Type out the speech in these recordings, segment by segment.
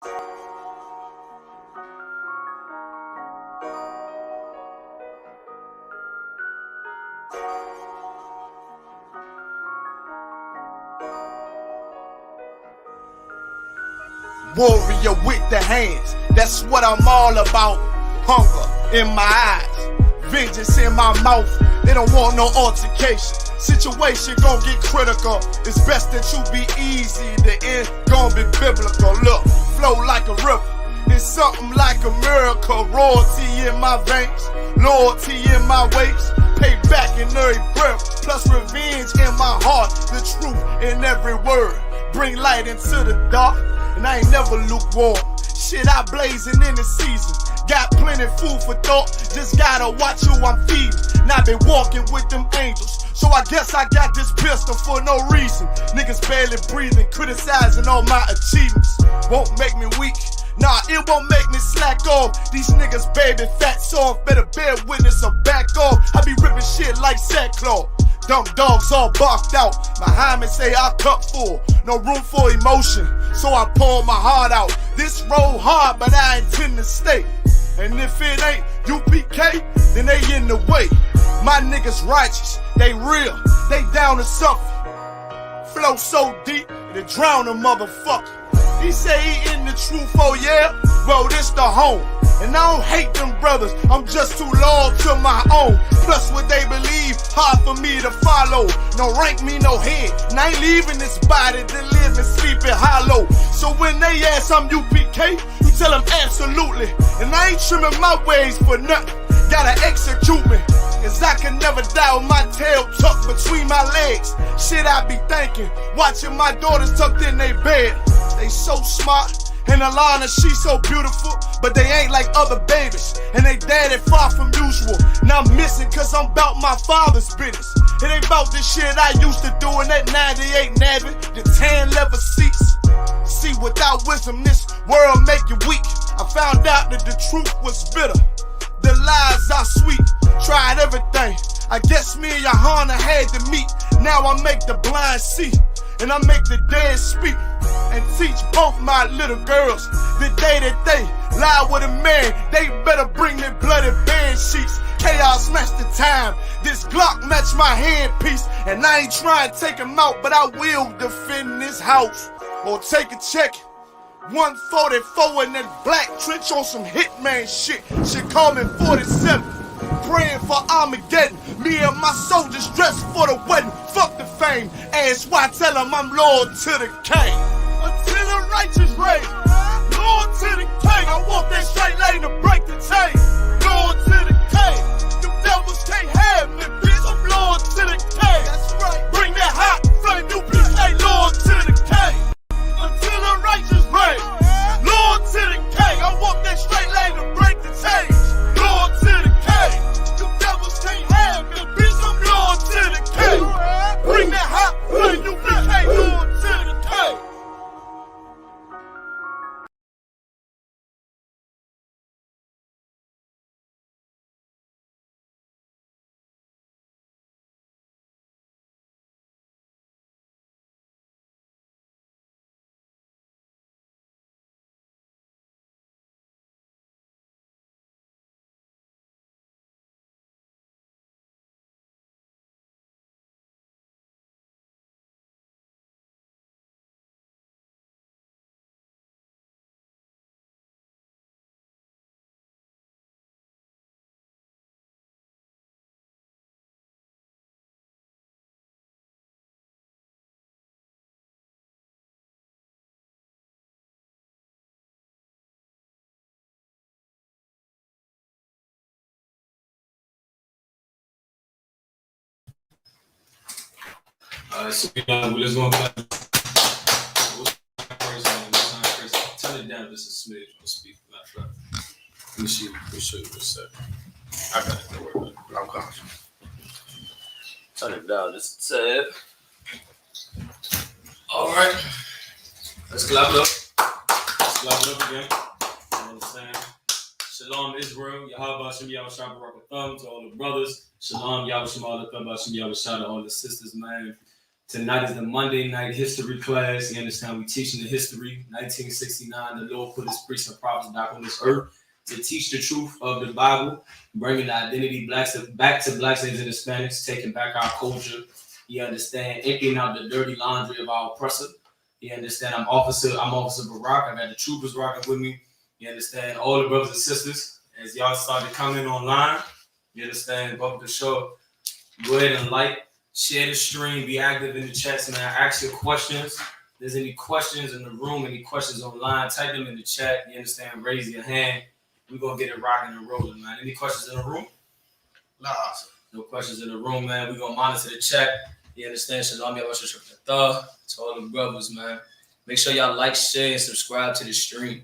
Warrior with the hands, that's what I'm all about. Hunger in my eyes, vengeance in my mouth. They don't want no altercation. Situation gon' get critical. It's best that you be easy. The end gon' be biblical. Look, flow like a river. It's something like a miracle. Royalty in my veins, loyalty in my ways. Payback in every breath, plus revenge in my heart. The truth in every word. Bring light into the dark. And I ain't never lukewarm. Shit, I blazing in the season. Got plenty food for thought. Just gotta watch who I'm feeding. And I been walking with them angels. So I guess I got this pistol for no reason. Niggas barely breathing, criticizing all my achievements. Won't make me weak. Nah, it won't make me slack off. These niggas baby fat soft. Better bear witness or back off. I be ripping shit like sackcloth. Dumb dogs all barked out. My hymen say I cup full. No room for emotion, so I pour my heart out. This road hard, but I intend to stay. And if it ain't UPK, then they in the way. My niggas righteous, they real, they down to suffer. Flow so deep, they drown a motherfucker. He say he in the truth, oh yeah? Well, this the home. And I don't hate them brothers, I'm just too loyal to my own. Plus what they believe, hard for me to follow. No rank me, no head, and I ain't leaving this body to live and sleep in hollow. So when they ask I'm UPK, you tell them absolutely. And I ain't trimming my ways for nothing, gotta execute me. Cause I can never die with my tail tucked between my legs. Shit I be thinking, watching my daughters tucked in their bed. They so smart, and Alana, she so beautiful, but they ain't like other babies, and they daddy far from usual. Now I'm missing cause I'm about my father's business. It ain't about this shit I used to do in that 98 Navy, the tan leather seats. See, without wisdom, this world make you weak. I found out that the truth was bitter, the lies are sweet. Tried everything, I guess me and YAHANNA had to meet. Now I make the blind see, and I make the dead speak. And teach both my little girls the day that they lie with a man, they better bring me bloody bed sheets. Chaos match the time, this Glock match my handpiece. And I ain't trying to take him out, but I will defend this house. Or take a check, 144 in that black trench on some hitman shit. Shit call me 47, praying for Armageddon. Me and my soldiers dressed for the wedding. Fuck the fame, ask why, tell them I'm loyal to the king. Until the righteous reign, loyal to the king. I walk that straight lane to break the chain. Loyal to the king, them devils can't have me, bitch. I'm loyal to the king. That's right. Bring that hot flame, you bitch, they loyal to the king. Until the righteous reign, loyal to the king. I walk that straight lane to break the chain. Loyal to the king, them devils can't have me, bitch. I'm loyal to the king. Bring that hot flame, you bitch, they loyal to the king. So we're just going to turn it down just a smidge on the speaker. Let me see. Let me show you a sec. I got it. Don't worry about it. I'm confident. Turn it down just a tad. All right. Let's clap it up. Let's clap it up again. You understand? Shalom, Israel. Yahabashim, Yahushua, Barak Thumb to all the brothers. Shalom, Yahushua, Allah, Thumb, Yahushua, all the sisters, man. Tonight is the Monday night history class. You understand? We're teaching the history. 1969, the Lord put his priests and prophets back on this earth to teach the truth of the Bible, bringing the identity back to blacks and Hispanics, taking back our culture. You understand? Emptying out the dirty laundry of our oppressor. You understand? I'm Officer Barack. I got the troopers rocking with me. You understand? All the brothers and sisters, as y'all started coming online, you understand? Welcome to the show. Go ahead and like, share the stream, be active in the chats, man. Ask your questions. If there's any questions in the room, any questions online, type them in the chat. You understand? Raise your hand. We're going to get it rocking and rolling, man. Any questions in the room? Nah, sir. No questions in the room, man. We're going to monitor the chat. You understand? Shalom, to all the brothers, man. Make sure y'all like, share, and subscribe to the stream.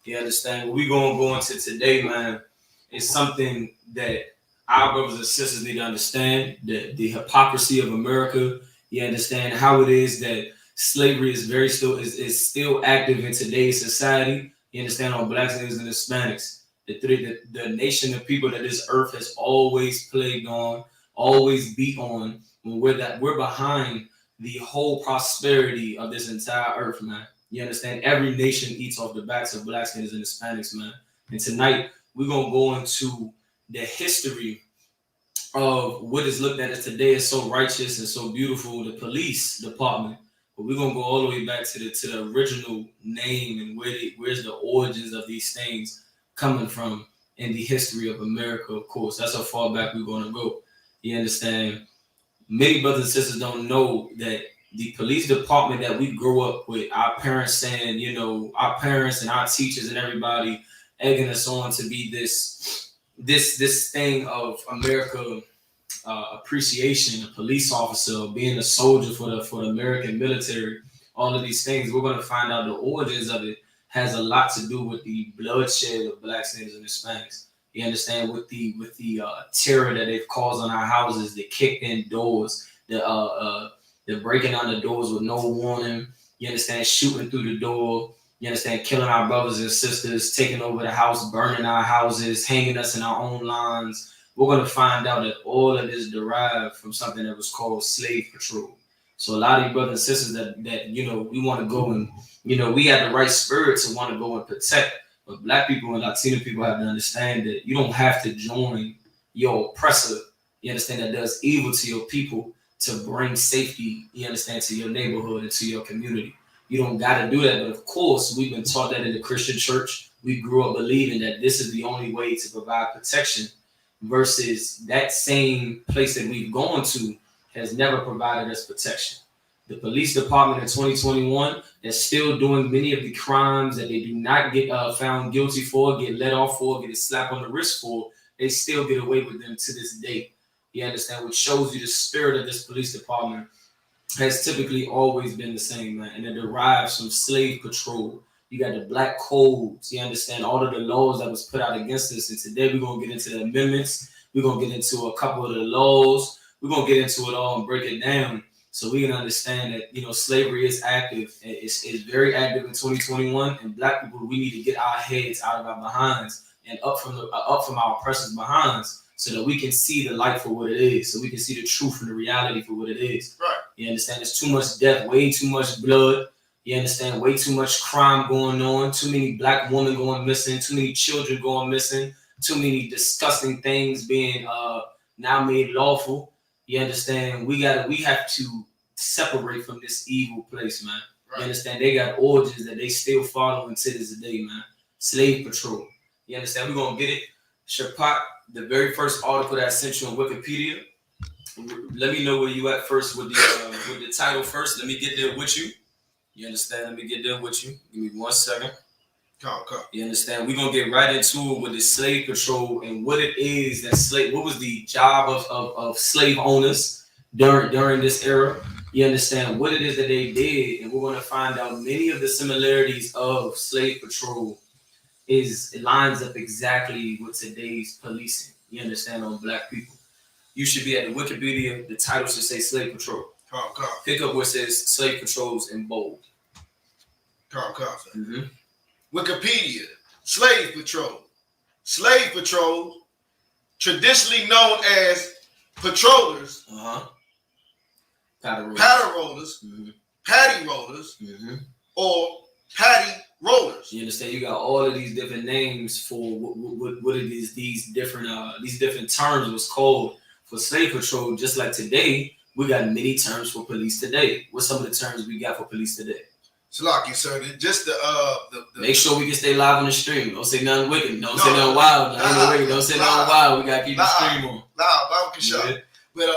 You understand? What we're going to go into today, man, is something that our brothers and sisters need to understand, the hypocrisy of America. You understand how it is that slavery is still active in today's society. You understand, on blacks, niggas, and Hispanics. The nation of people that this earth has always plagued on, always beat on, when we're behind the whole prosperity of this entire earth, man. You understand? Every nation eats off the backs of blacks, niggas, and Hispanics, man. And tonight, we're going to go into the history of what is looked at as today as so righteous and so beautiful, the police department. But we're going to go all the way back to the original name and where's the origins of these things coming from in the history of America, of course. That's how far back we're going to go. You understand? Many brothers and sisters don't know that the police department that we grew up with, our parents saying, you know, our parents and our teachers and everybody egging us on to be this thing of America appreciation, a police officer, being a soldier for the American military, all of these things. We're going to find out the origins of it has a lot to do with the bloodshed of blacks, niggas, and Hispanics. You understand, with the terror that they've caused on our houses, the kicked in doors, the breaking down the doors with no warning. You understand, shooting through the door. You understand, killing our brothers and sisters, taking over the house, burning our houses, hanging us in our own lines. We're going to find out that all of this derived from something that was called slave patrol. So a lot of you brothers and sisters that you know, we want to go and, you know, we have the right spirit to want to go and protect. But black people and Latino people have to understand that you don't have to join your oppressor, you understand, that does evil to your people to bring safety, you understand, to your neighborhood and to your community. You don't got to do that. But of course, we've been taught that in the Christian church. We grew up believing that this is the only way to provide protection, versus that same place that we've gone to has never provided us protection. The police department in 2021 is still doing many of the crimes that they do not get found guilty for, get let off for, get a slap on the wrist for. They still get away with them to this day. You understand? Which shows you the spirit of this police department has typically always been the same, man. And it derives from slave patrol. You got the black codes. You understand all of the laws that was put out against us. And today we're going to get into the amendments. We're going to get into a couple of the laws. We're going to get into it all and break it down so we can understand that, you know, slavery is active. It's very active in 2021. And black people, we need to get our heads out of our behinds and up from our oppressors' behinds, so that we can see the light for what it is, so we can see the truth and the reality for what it is. Right. You understand? There's too much death, way too much blood. You understand? Way too much crime going on. Too many black women going missing. Too many children going missing. Too many disgusting things being now made lawful. You understand? We have to separate from this evil place, man. Right. You understand? They got origins that they still following to this day, man. Slave patrol. You understand? We're gonna get it. Shapak, the very first article that I sent you on Wikipedia. Let me know where you at first with the title first. Let me get there with you. You understand? Let me get there with you. Give me 1 second. Come. You understand? We're gonna get right into it with the slave patrol and what it is that what was the job of slave owners during this era. You understand what it is that they did, and we're gonna find out many of the similarities of slave patrol it lines up exactly with today's policing. You understand, on black people. You should be at the Wikipedia. The title should say slave patrol. Come. Pick up where it says slave patrols in bold. Come. Mm-hmm. Wikipedia, slave patrol. Slave patrols, traditionally known as patrollers, paddle rollers, patty rollers, or patty rollers. You understand? You got all of these different names for what it is. These different terms was called for slave patrol. Just like today, we got many terms for police today. What's some of the terms we got for police today? Salaki, sir. Just the make sure we can stay live on the stream. Don't say nothing wicked. Don't say nothing wild. Don't say nothing wild. We gotta keep the stream on. But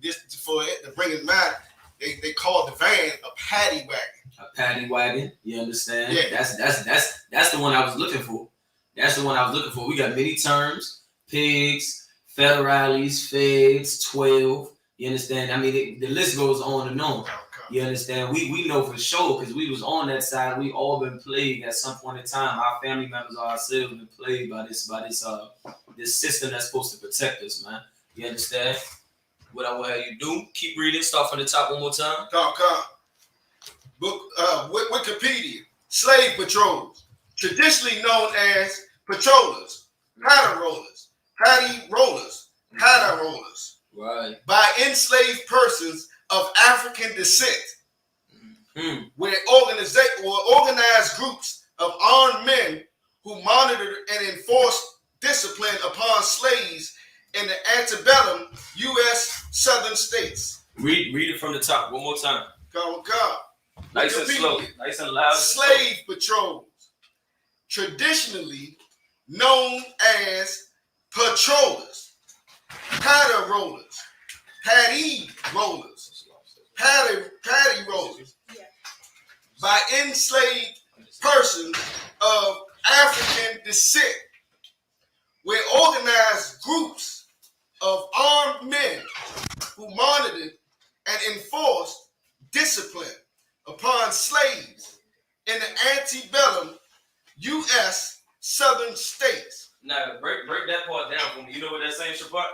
just for it to bring it back, they call the van a paddy wagon. A paddy wagon. You understand? Yeah. That's the one I was looking for. That's the one I was looking for. We got many terms: pigs, federales, feds, 12. You understand? I mean, the list goes on and on. You understand? We know for sure because we was on that side. We all been plagued at some point in time. Our family members or ourselves been plagued by this system that's supposed to protect us, man. You understand? What I want to have you do? Keep reading. Start from the top one more time. Book Wikipedia. Slave patrols, traditionally known as patrollers, paddle rollers, patty rollers, paddle rollers. Right. By enslaved persons of African descent, where organized groups of armed men who monitored and enforced discipline upon slaves in the antebellum U.S. southern states. Read it from the top one more time. Come. Nice and slow. Nice and loud. Slave patrols, traditionally known as patrollers, paddle rollers, patty rollers, patty rollers, by enslaved persons of African descent, where organized groups of armed men who monitored and enforced discipline upon slaves in the antebellum U.S. southern states. Now, break that part down for me. You know what that's saying, Shabbat?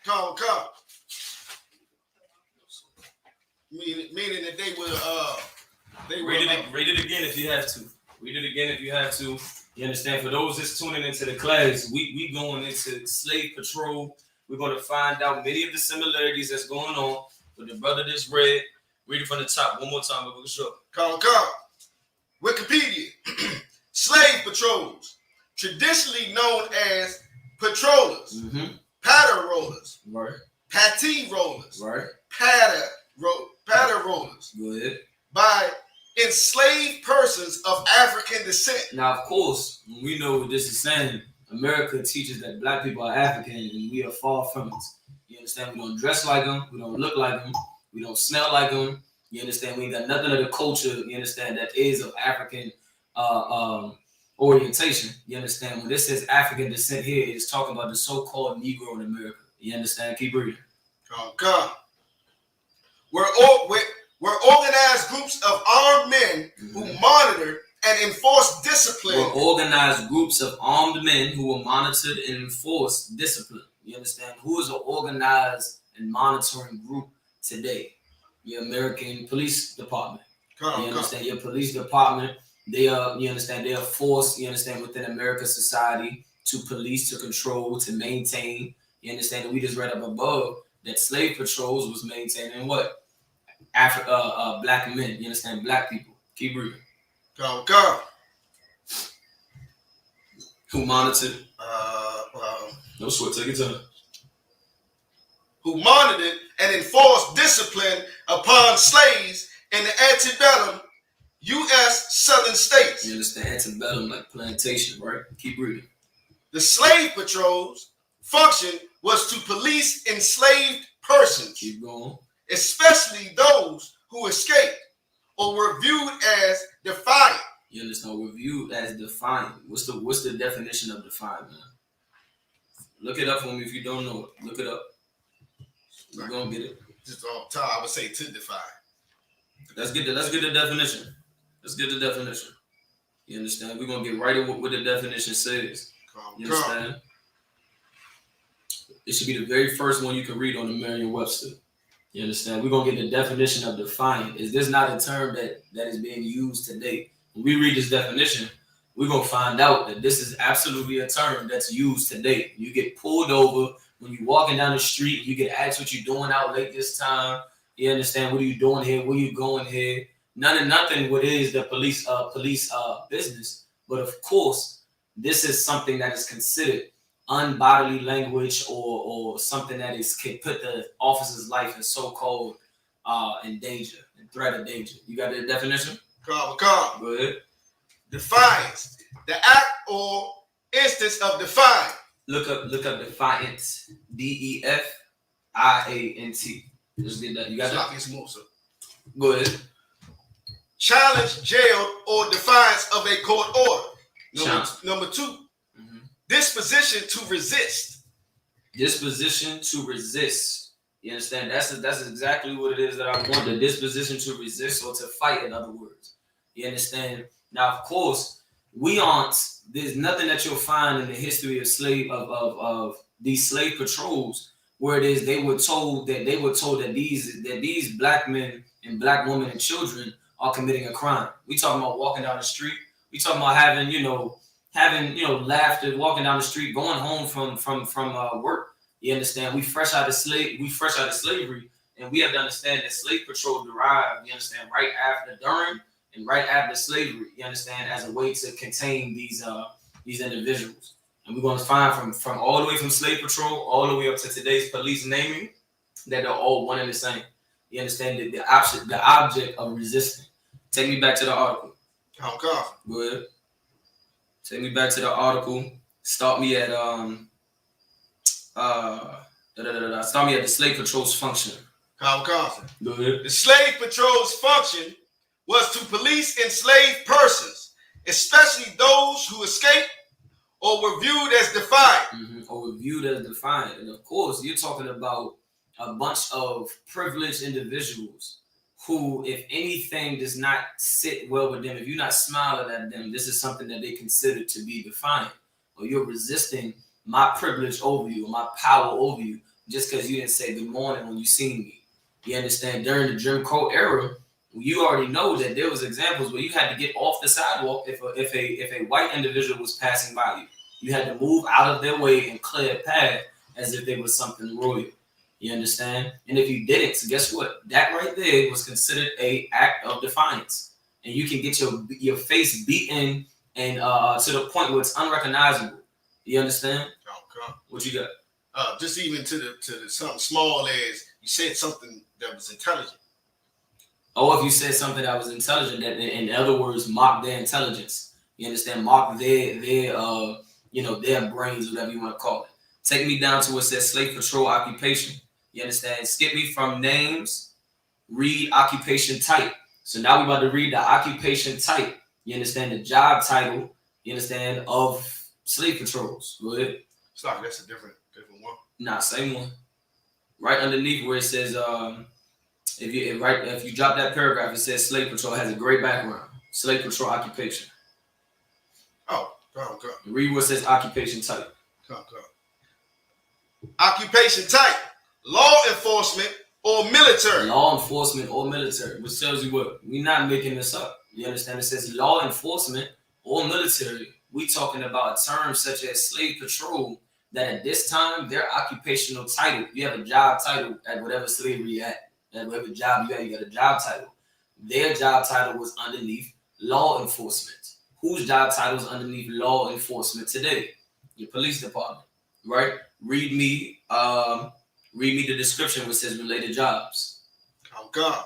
Come. Meaning that they will read it again if you have to. Read it again if you have to. You understand? For those that's tuning into the class, we going into slave patrol. We're going to find out many of the similarities that's going on with the brother that's read. Read it from the top one more time, but we'll show. Come. Wikipedia. Slave patrols, traditionally known as patrollers, paddle rollers, right, patty rollers, right, paddle rollers. Go ahead. By enslaved persons of African descent. Now, of course, we know what this is saying. America teaches that black people are African and we are far from it. You understand? We don't dress like them. We don't look like them. We don't smell like them. You understand? We ain't got nothing of the culture, you understand, that is of African orientation. You understand? When this says African descent here, it's talking about the so-called Negro in America. You understand? Keep reading. Come. We're organized groups of armed men who monitor and enforce discipline. We're organized groups of armed men who will monitor and enforce discipline. You understand? Who is an organized and monitoring group today? Your American Police Department. You understand? Your police department, they are, you understand, they are forced, you understand, within American society to police, to control, to maintain. You understand that we just read up above that slave patrols was maintaining what? Black men, you understand, black people. Keep reading. Come. Who monitored? No sweat, take your time. Who monitored and enforced discipline upon slaves in the antebellum U.S. southern states. You understand, antebellum like plantation, right? Keep reading. The slave patrols' function was to police enslaved persons. Keep going. Especially those who escaped or were viewed as defiant. You understand? We're viewed as defiant. What's the definition of defiant, man? Look it up for me if you don't know it. Look it up. We're gonna get it. Just off top, I would say to define. Let's get the definition. Let's get the definition. You understand? We're gonna get right at what the definition says. You understand? It should be the very first one you can read on the Merriam-Webster. You understand? We're gonna get the definition of defiant. Is this not a term that is being used today? When we read this definition, we're gonna find out that this is absolutely a term that's used today. You get pulled over, When you walking down the street, you get asked what you doing out late this time. You understand? What are you doing here? Where you going here? Nothing what is the police business. But of course, this is something that is considered unbodily language or something that can put the officer's life in so-called in danger, in threat of danger. You got the definition? Come. Go ahead. Defiance. The act or instance of defying. Look up defiance. DEFIANT. Just get that. You got that? Go ahead. Challenge, jailed, or defiance of a court order. Number 2. Disposition to resist. Disposition to resist. You understand? That's exactly what it is that I want. The disposition to resist or to fight, in other words. You understand? Now, of course, there's nothing that you'll find in the history of these slave patrols where it is they were told that these black men and black women and children are committing a crime. We talking about walking down the street. We talking about having laughter, walking down the street, going home from work. You understand? We fresh out of slavery, and we have to understand that slave patrol derived, you understand, during and right after slavery, you understand, as a way to contain these individuals. And we're going to find from all the way from slave patrol all the way up to today's police naming that they're all one and the same. You understand the object of resisting. Take me back to the article. How come? Go ahead. Take me back to the article. Start me at Start me at the slave patrol's function. How come? Go ahead. The slave patrol's function was to police enslaved persons, especially those who escaped or were viewed as defiant. Or were viewed as defiant. And of course, you're talking about a bunch of privileged individuals who, if anything does not sit well with them, if you're not smiling at them, this is something that they consider to be defiant. Or you're resisting my privilege over you, or my power over you, just because you didn't say good morning when you seen me. You understand? During the Jim Crow era, you already know that there was examples where you had to get off the sidewalk if a white individual was passing by you. You had to move out of their way and clear a path as if they was something royal. You understand? And if you didn't, so guess what? That right there was considered an act of defiance. And you can get your face beaten and to the point where it's unrecognizable. You understand? Okay. What you got? Just even to the something small as you said something that was intelligent. Oh, if you said something that was intelligent, that in other words, mock their intelligence. You understand? Mock their brains, whatever you want to call it. Take me down to what says slave patrol occupation. You understand? Skip me from names, read occupation type. So now we're about to read the occupation type. You understand? The job title, you understand, of slave patrols. Go ahead. It's like that's a different one. Nah, same one. Right underneath where it says, if you drop that paragraph, it says slave patrol has a great background. Slave patrol occupation. Oh, okay. Read what says occupation type. Okay. Occupation type: law enforcement or military. Law enforcement or military, which tells you what? We're not making this up. You understand? It says law enforcement or military. We talking about a term such as slave patrol that at this time, their occupational title, you have a job title at whatever slavery you at whatever job you had, you got a job title. Their job title was underneath law enforcement. Whose job title is underneath law enforcement today? Your police department, right? Read me the description which says related jobs. Oh God.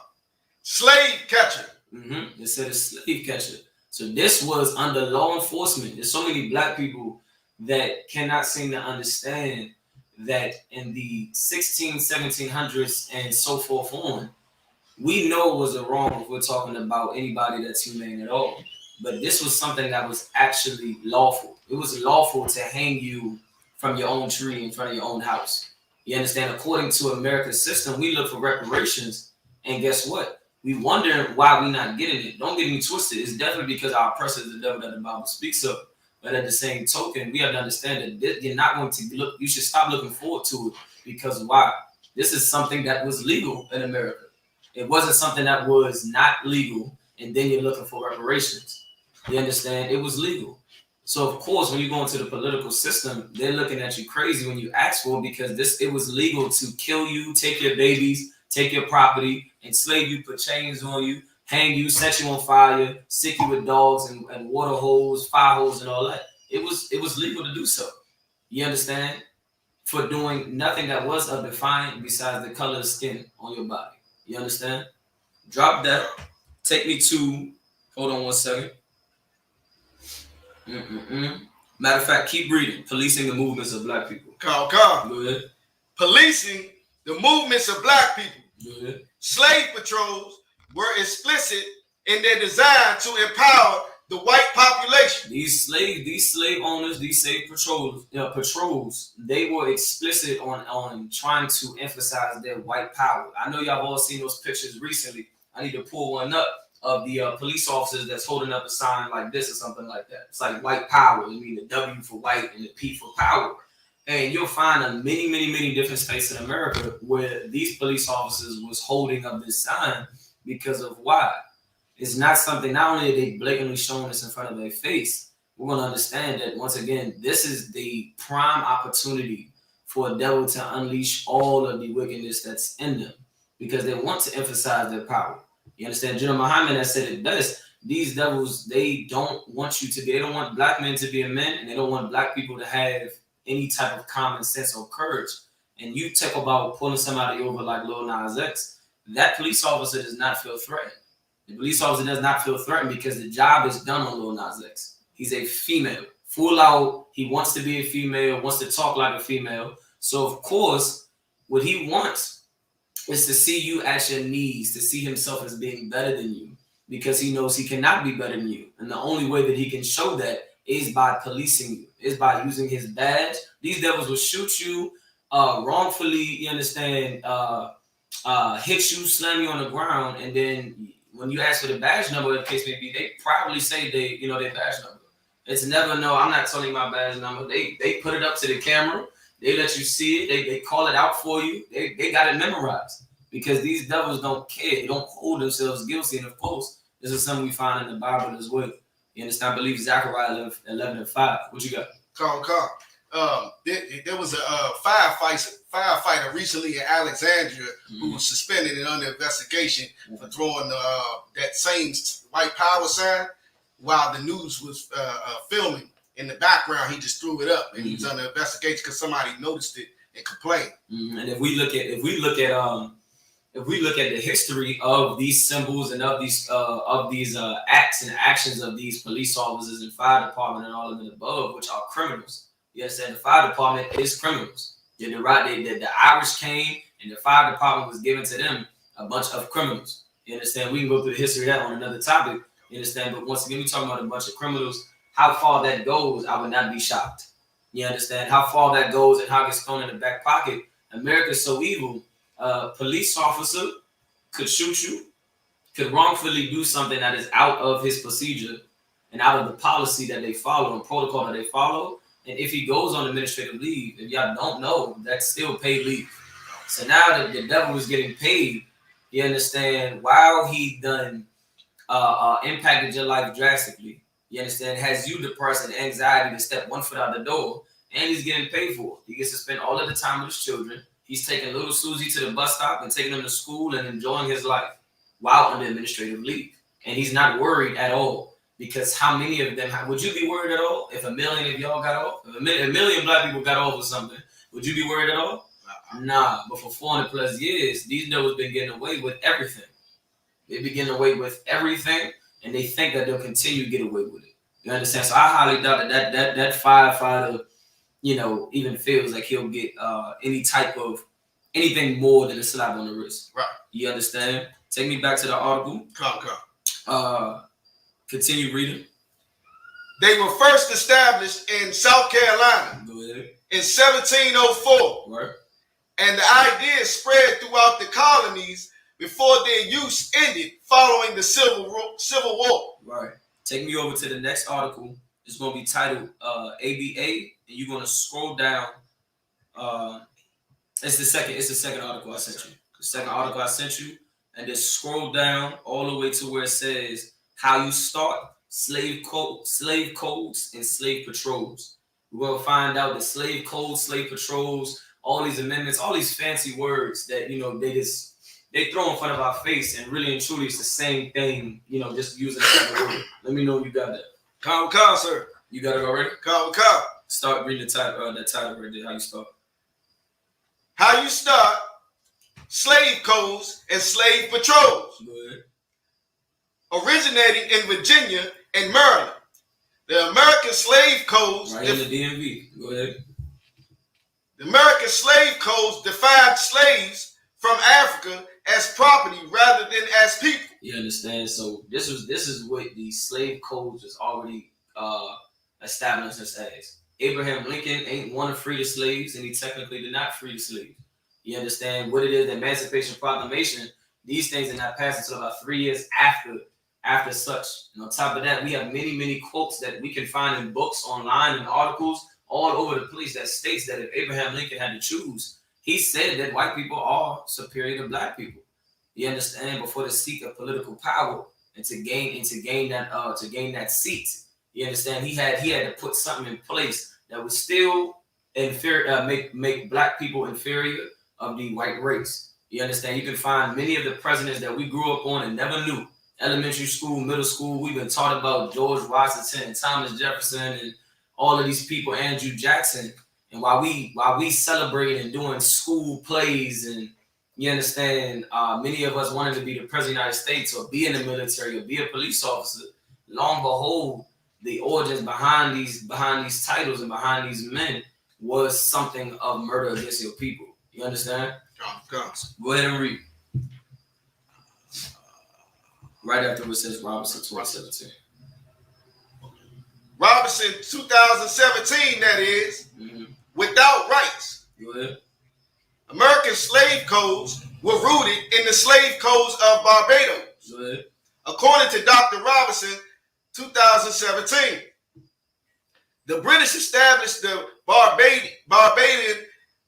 Slave catcher. It said a slave catcher. So this was under law enforcement. There's so many black people that cannot seem to understand that in the 1700s and so forth on, we know it was a wrong if we're talking about anybody that's humane at all. But this was something that was actually lawful. It was lawful to hang you from your own tree in front of your own house. You understand? According to America's system, we look for reparations. And guess what? We wonder why we're not getting it. Don't get me twisted. It's definitely because our oppressor is the devil that the Bible speaks of. But at the same token, we have to understand that you're not going to look, you should stop looking forward to it. Because why? This is something that was legal in America. It wasn't something that was not legal, and then you're looking for reparations. You understand? It was legal. So of course, when you go into the political system, they're looking at you crazy when you ask for it, because it was legal to kill you, take your babies, take your property, enslave you, put chains on you, hang you, set you on fire, stick you with dogs and water holes, fire holes, and all that. It was legal to do so. You understand? For doing nothing that was undefined besides the color of skin on your body. You understand? Drop that. Take me to. Hold on 1 second. Matter of fact, keep reading. Policing the movements of black people. Come. Go ahead. Policing the movements of black people. Go ahead. Slave patrols were explicit in their design to empower the white population. These slave owners, these slave patrols, they were explicit on trying to emphasize their white power. I know y'all have all seen those pictures recently. I need to pull one up of the police officers that's holding up a sign like this or something like that. It's like white power. You mean the W for white and the P for power. And you'll find in many different states in America where these police officers was holding up this sign because of why. It's not something, not only are they blatantly showing this in front of their face, we're going to understand that, once again, this is the prime opportunity for a devil to unleash all of the wickedness that's in them, because they want to emphasize their power. You understand? General Muhammad has said it best. These devils, they don't want they don't want black men to be men, and they don't want black people to have any type of common sense or courage. And you talk about pulling somebody over like Lil Nas X, that police officer does not feel threatened. The police officer does not feel threatened because the job is done on Lil Nas X. He's a female. Full out, he wants to be a female, wants to talk like a female. So, of course, what he wants is to see you at your knees, to see himself as being better than you, because he knows he cannot be better than you. And the only way that he can show that is by policing you, is by using his badge. These devils will shoot you wrongfully, you understand, hit you, slam you on the ground, and then when you ask for the badge number, the case may be, they probably say their badge number. It's never no, I'm not telling you my badge number. They put it up to the camera. They let you see it. They call it out for you. They got it memorized, because these devils don't care. They don't hold themselves guilty. And of course, this is something we find in the Bible as well. You understand? I believe Zechariah 11:5. What you got? There was a firefighter recently in Alexandria who was suspended and under investigation for throwing that same white power sign while the news was filming. In the background, he just threw it up, and he was under investigation because somebody noticed it and complained. And if we look at the history of these symbols and of these acts and actions of these police officers and fire department and all of the above, which are criminals. Yes, and the fire department is criminals. The Irish came and the fire department was given to them a bunch of criminals. You understand? We can go through the history of that on another topic. You understand? But once again, we're talking about a bunch of criminals. How far that goes, I would not be shocked. You understand? How far that goes and how it gets thrown in the back pocket. America's so evil. A police officer could shoot you, could wrongfully do something that is out of his procedure and out of the policy that they follow and protocol that they follow. And if he goes on administrative leave, if y'all don't know, that's still paid leave. So now that the devil is getting paid, you understand, while he done impacted your life drastically, you understand, has you depressed and anxiety to step one foot out the door, and he's getting paid for it. He gets to spend all of the time with his children. He's taking little Susie to the bus stop and taking him to school and enjoying his life while under administrative leave. And he's not worried at all, because how many of them, would you be worried at all if a million of y'all got off? If a million black people got off or something, would you be worried at all? Nah, but for 400 plus years, these devils been getting away with everything. They've been getting away with everything, and they think that they'll continue to get away with it. You understand? So I highly doubt that firefighter, even feels like he'll get anything more than a slap on the wrist. Right. You understand? Take me back to the article. Continue reading. They were first established in South Carolina in 1704. Right. And the idea spread throughout the colonies before their use ended following the Civil War. Right. Take me over to the next article. It's going to be titled ABA, and you're going to scroll down. It's the second article I sent you. The second article I sent you, and then scroll down all the way to where it says how you start. slave codes, and slave patrols. We're going to find out the slave codes, slave patrols, all these amendments, all these fancy words that, they throw in front of our face, and really and truly it's the same thing, just using another word. Let me know you got that. Come, sir. You got it already? Come. Start reading the title right there. How you start? How you start slave codes and slave patrols. Good. Originating in Virginia and Maryland. The American slave codes. Right in the DMV. Go ahead. The American slave codes defined slaves from Africa as property rather than as people. You understand? So this is what the slave codes was already established as. Abraham Lincoln ain't want to free the slaves, and he technically did not free the slaves. You understand what it is? The Emancipation Proclamation. These things did not pass until about 3 years after such. And on top of that, we have many quotes that we can find in books, online, and articles all over the place that states that if Abraham Lincoln had to choose, he said that white people are superior to black people. You understand? Before the seek of political power and to gain that seat. You understand? He had to put something in place that would still make black people inferior of the white race. You understand? You can find many of the presidents that we grew up on and never knew. Elementary school, middle school, we've been taught about George Washington and Thomas Jefferson and all of these people, Andrew Jackson. And while we celebrate and doing school plays, and you understand, many of us wanted to be the president of the United States or be in the military or be a police officer. Long behold, the origins behind these titles and behind these men was something of murder against your people. You understand? Go ahead and read. Right after it says Robinson 2017. Robinson 2017, that is, without rights. Go ahead. American slave codes were rooted in the slave codes of Barbados. Go ahead. According to Dr. Robinson, 2017, the British established the Barbadian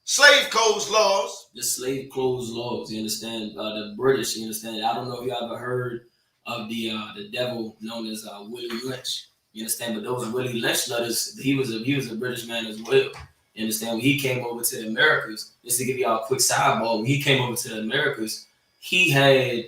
slave codes laws. The slave codes laws, you understand? The British, you understand? I don't know if you ever heard of the devil known as Willie Lynch. You understand? But those Willie Lynch letters, he was a British man as well. You understand? When he came over to the Americas, just to give y'all a quick sidebar, when he came over to the Americas, he had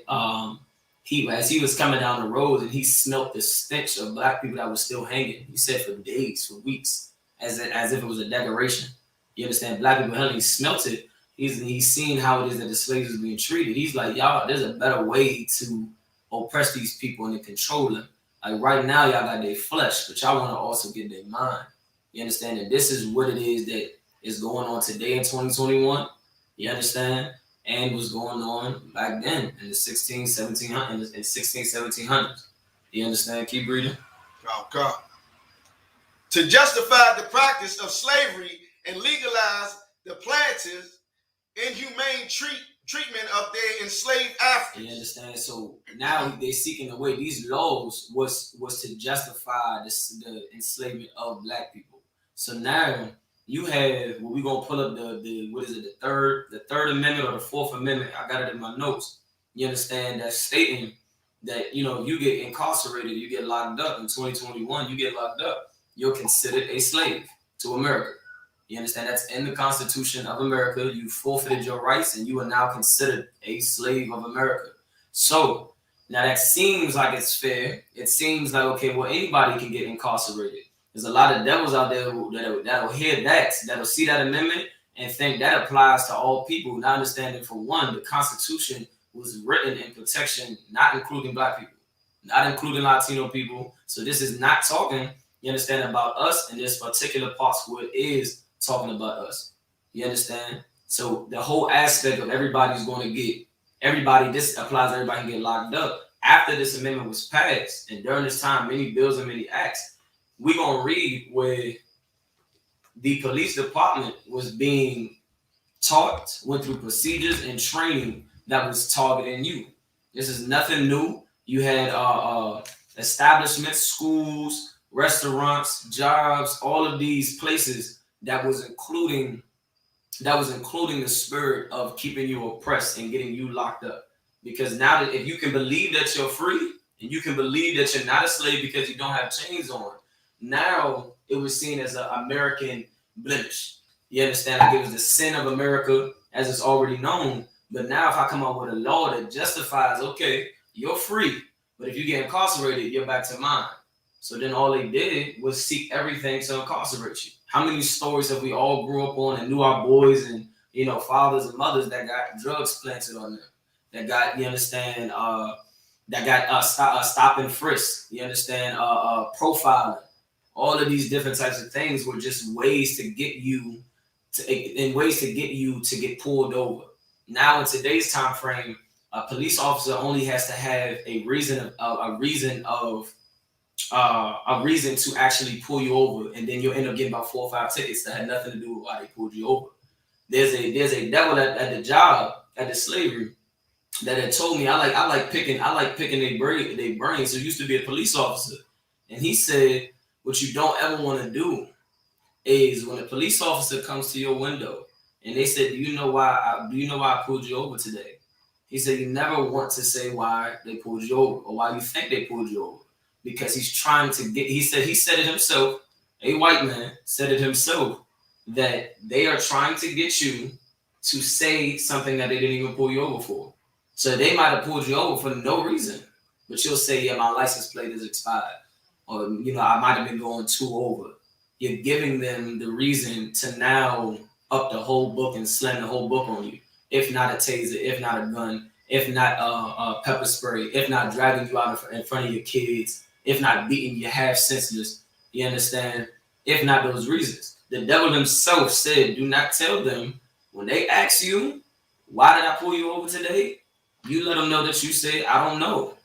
as he was coming down the road and he smelt the stench of black people that was still hanging. He said for days, for weeks, as if it was a decoration. You understand? Black people, he smelt it. He's seen how it is that the slaves was being treated. He's like, y'all, there's a better way to oppress these people and to control them. Like right now, y'all got their flesh, but y'all want to also get their mind. You understand? And this is what it is that is going on today in 2021. You understand? And was going on back then in the 1700s. You understand? Keep reading. God. To justify the practice of slavery and legalize the plaintiffs' inhumane treatment of their enslaved Africans. You understand? So now they're seeking away. These laws was to justify the enslavement of black people. So now you have, we're gonna pull up the third amendment or the fourth amendment. I got it in my notes. You understand? That's stating that you get incarcerated, you get locked up in 2021. You get locked up, you're considered a slave to America. You understand? That's in the Constitution of America. You forfeited your rights and you are now considered a slave of America. So now that seems like it's fair. It seems like, okay, well, anybody can get incarcerated. There's a lot of devils out there that'll hear that'll see that amendment and think that applies to all people, not understanding, for one, the Constitution was written in protection, not including black people, not including Latino people. So this is not talking, you understand, about us in this particular parts where it is talking about us. You understand? So the whole aspect of everybody's going to get, this applies to everybody can get locked up. After this amendment was passed, and during this time, many bills and many acts, we're going to read where the police department was being taught, went through procedures and training that was targeting you. This is nothing new. You had establishments, schools, restaurants, jobs, all of these places that was including the spirit of keeping you oppressed and getting you locked up. Because now that if you can believe that you're free and you can believe that you're not a slave because you don't have chains on. Now it was seen as an American blemish. You understand? Like it was the sin of America as it's already known. But now if I come up with a law that justifies, okay, you're free, but if you get incarcerated, you're back to mine. So then all they did was seek everything to incarcerate you. How many stories have we all grew up on and knew our boys and, you know, fathers and mothers that got drugs planted on them, that got, you understand, that got stop and frisk, you understand, profiling. All of these different types of things were just ways to get you to get pulled over. Now in today's time frame, a police officer only has to have a reason to actually pull you over, and then you'll end up getting about 4 or 5 tickets that had nothing to do with why they pulled you over. There's a devil at the job at the slavery that had told me I like picking their brains. So he used to be a police officer, and he said what you don't ever want to do is when a police officer comes to your window and they said, do you know why I pulled you over today? He said, you never want to say why they pulled you over or why you think they pulled you over, because he's trying to get, he said it himself, a white man said it himself, that they are trying to get you to say something that they didn't even pull you over for. So they might have pulled you over for no reason, but you'll say, yeah, my license plate is expired, or, you know, I might have been going 2 over. You're giving them the reason to now up the whole book and slam the whole book on you. If not a taser, if not a gun, if not pepper spray, if not dragging you out in front of your kids, if not beating you half senseless, you understand? If not those reasons. The devil himself said, do not tell them when they ask you, why did I pull you over today? You let them know that you say, I don't know.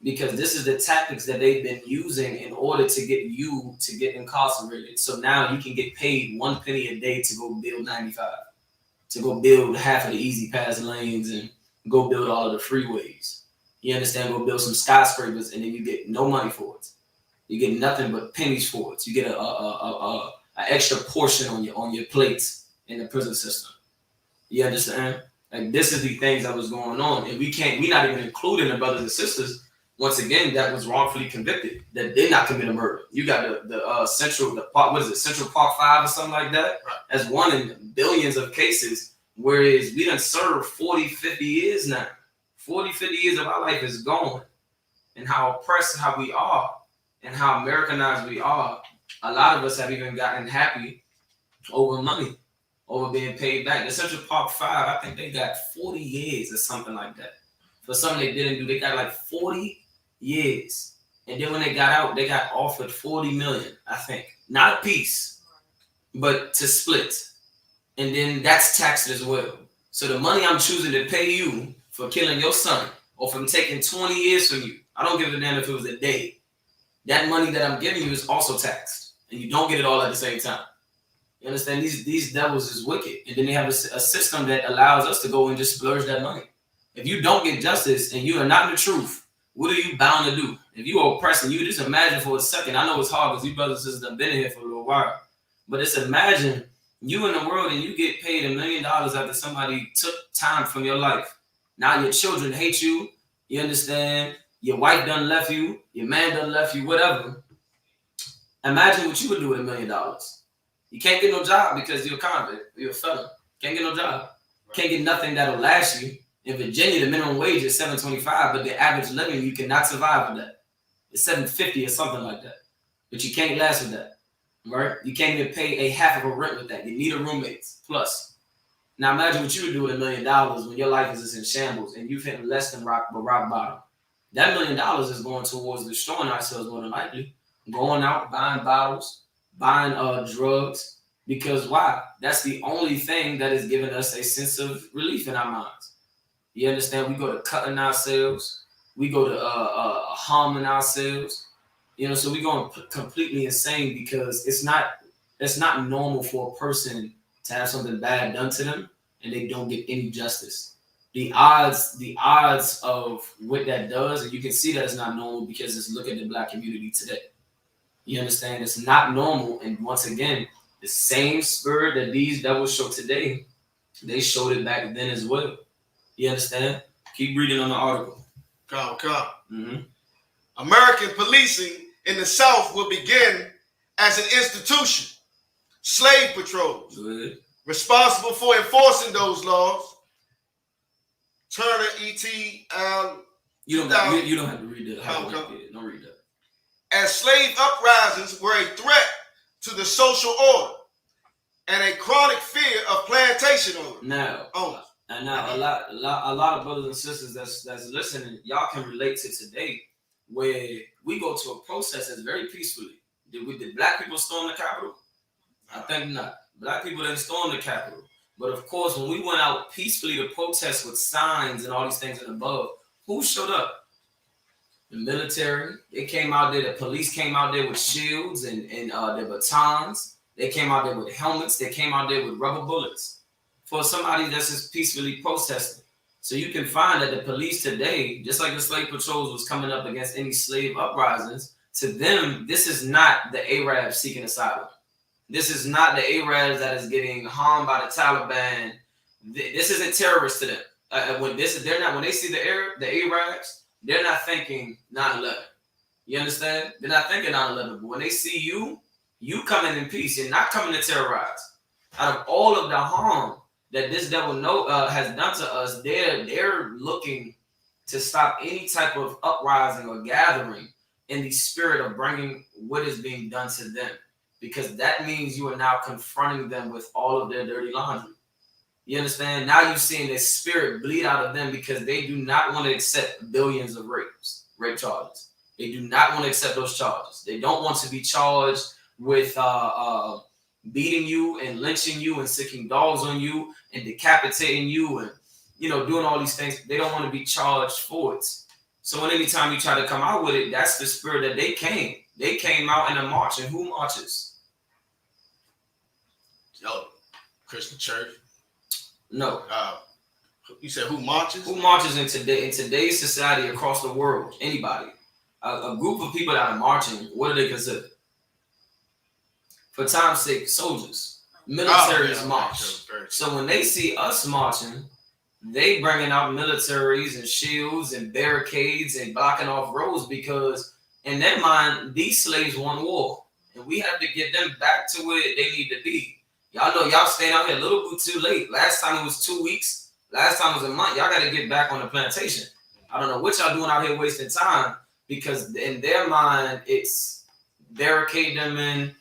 Because this is the tactics that they've been using in order to get you to get incarcerated. So now you can get paid 1 penny a day to go build 95, to go build half of the easy pass lanes and go build all of the freeways. You understand? Go build some skyscrapers, and then you get no money for it. You get nothing but pennies for it. You get an extra portion on your plates in the prison system. You understand? Like, this is the things that was going on, and we're not even including the brothers and sisters, once again, that was wrongfully convicted, that did not commit a murder. You got the Central Park 5 or something like that, as one in billions of cases, whereas we done served 40, 50 years now. 40, 50 years of our life is gone, and how oppressed how we are and how Americanized we are. A lot of us have even gotten happy over money, over being paid back. The Central Park 5, I think they got 40 years or something like that. For something they didn't do, they got like 40 years. And then when they got out, they got offered 40 million, I think. Not a piece, but to split. And then that's taxed as well. So the money I'm choosing to pay you for killing your son or from taking 20 years from you, I don't give a damn if it was a day. That money that I'm giving you is also taxed. And you don't get it all at the same time. You understand? These devils is wicked. And then they have a system that allows us to go and just splurge that money. If you don't get justice and you are not in the truth, what are you bound to do? If you are oppressing, you just imagine for a second. I know it's hard because you brothers and sisters have been in here for a little while. But it's imagine you in the world and you get paid $1 million after somebody took time from your life. Now your children hate you. You understand? Your wife done left you. Your man done left you, whatever. Imagine what you would do with $1 million. You can't get no job because you're a convict. You're a felon. Can't get no job. Can't get nothing that'll last you. In Virginia, the minimum wage is $7.25, but the average living, you cannot survive with that. It's $7.50 or something like that. But you can't last with that, right? You can't even pay a half of a rent with that. You need a roommate plus. Now imagine what you would do with $1 million when your life is just in shambles and you've hit less than rock bottom. That $1 million is going towards destroying ourselves more than likely. Going out, buying bottles, buying drugs. Because why? That's the only thing that is giving us a sense of relief in our minds. You understand? We go to cutting ourselves. We go to harming ourselves. You know, so we're going completely insane because it's not normal for a person to have something bad done to them and they don't get any justice. The odds of what that does, and you can see that it's not normal because just look at the black community today. You understand? It's not normal. And once again, the same spirit that these devils show today, they showed it back then as well. You understand? Keep reading on the article. Come. Mm-hmm. American policing in the South will begin as an institution. Slave patrols, Good. responsible for enforcing those laws. Turner, E.T. You don't have to read that. Don't read that. As slave uprisings were a threat to the social order and a chronic fear of plantation owners. Now, a lot of brothers and sisters that's listening, y'all can relate to today, where we go to a protest that's very peacefully. Did black people storm the Capitol? I think not. Black people didn't storm the Capitol. But of course, when we went out peacefully to protest with signs and all these things and above, who showed up? The military. They came out there. The police came out there with shields and their batons. They came out there with helmets. They came out there with rubber bullets for somebody that's just peacefully protesting. So you can find that the police today, just like the slave patrols was coming up against any slave uprisings, to them, this is not the Arabs seeking asylum. This is not the Arabs that is getting harmed by the Taliban. This isn't terrorists to them. When they see the Arabs, they're not thinking 9/11. You understand? They're not thinking 9/11. But when they see you coming in peace. You're not coming to terrorize. Out of all of the harm that this devil has done to us, they're looking to stop any type of uprising or gathering in the spirit of bringing what is being done to them. Because that means you are now confronting them with all of their dirty laundry. You understand? Now you're seeing their spirit bleed out of them because they do not want to accept billions of rape charges. They do not want to accept those charges. They don't want to be charged with beating you and lynching you and sicking dogs on you and decapitating you and doing all these things. They don't want to be charged for it. So anytime you try to come out with it, that's the spirit that they came. They came out in a march. And who marches? Christian church. No. You said who marches? Who marches in today's society across the world? Anybody. A group of people that are marching, what do they consider? For time's sake, soldiers. Militaries march. So when they see us marching, they bringing out militaries and shields and barricades and blocking off roads because in their mind, these slaves want war. And we have to get them back to where they need to be. Y'all know y'all staying out here a little bit too late. Last time it was 2 weeks. Last time it was a month. Y'all got to get back on the plantation. I don't know what y'all doing out here wasting time because in their mind, it's barricade them in,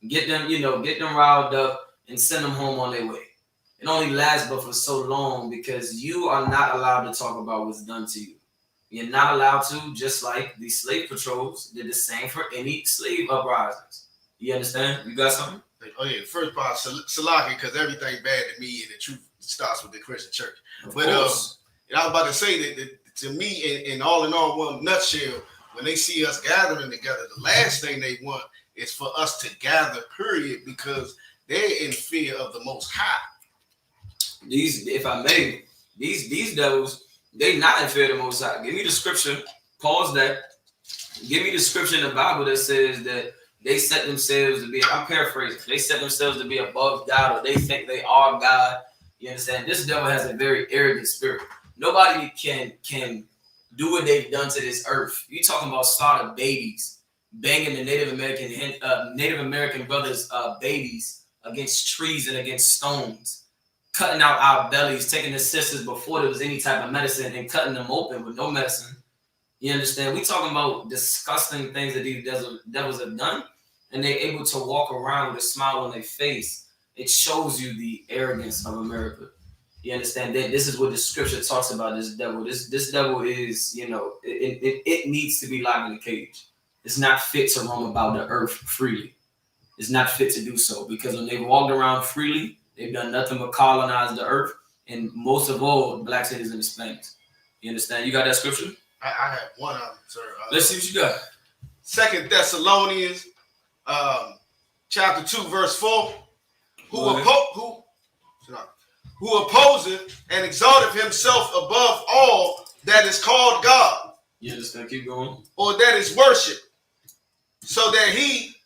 get them riled up and send them home on their way. It only lasts but for so long because you are not allowed to talk about what's done to you. You're not allowed to, just like the slave patrols did the same for any slave uprisings. You understand? You got something? Oh yeah, first part, Salaki, because everything bad to me and the truth starts with the Christian church. But I was about to say that to me, in all, one nutshell, when they see us gathering together, the last thing they want is for us to gather, period, because they're in fear of the Most High. If I may, these devils, they not in fear of the Most High. Give me the scripture. Pause that. Give me the scripture in the Bible that says that they set themselves to be, I'm paraphrasing, they set themselves to be above God or they think they are God. You understand? This devil has a very arrogant spirit. Nobody can do what they've done to this earth. You talking about slaughter babies, banging the Native American brothers' babies against trees and against stones, cutting out our bellies, taking the sisters before there was any type of medicine and cutting them open with no medicine. You understand? We talking about disgusting things that these devils have done, and they're able to walk around with a smile on their face. It shows you the arrogance of America. You understand? That this is what the scripture talks about. This devil. This devil is, it needs to be locked in a cage. It's not fit to roam about the earth freely. It's not fit to do so because when they've walked around freely, they've done nothing but colonize the earth, and most of all, black cities and Hispanics. You understand? You got that scripture? I have one of them, sir. Let's see what you got. 2 Thessalonians, chapter 2, verse 4. Who opposeth and exalteth himself above all that is called God. You understand? Keep going. Or that is worship, so that he,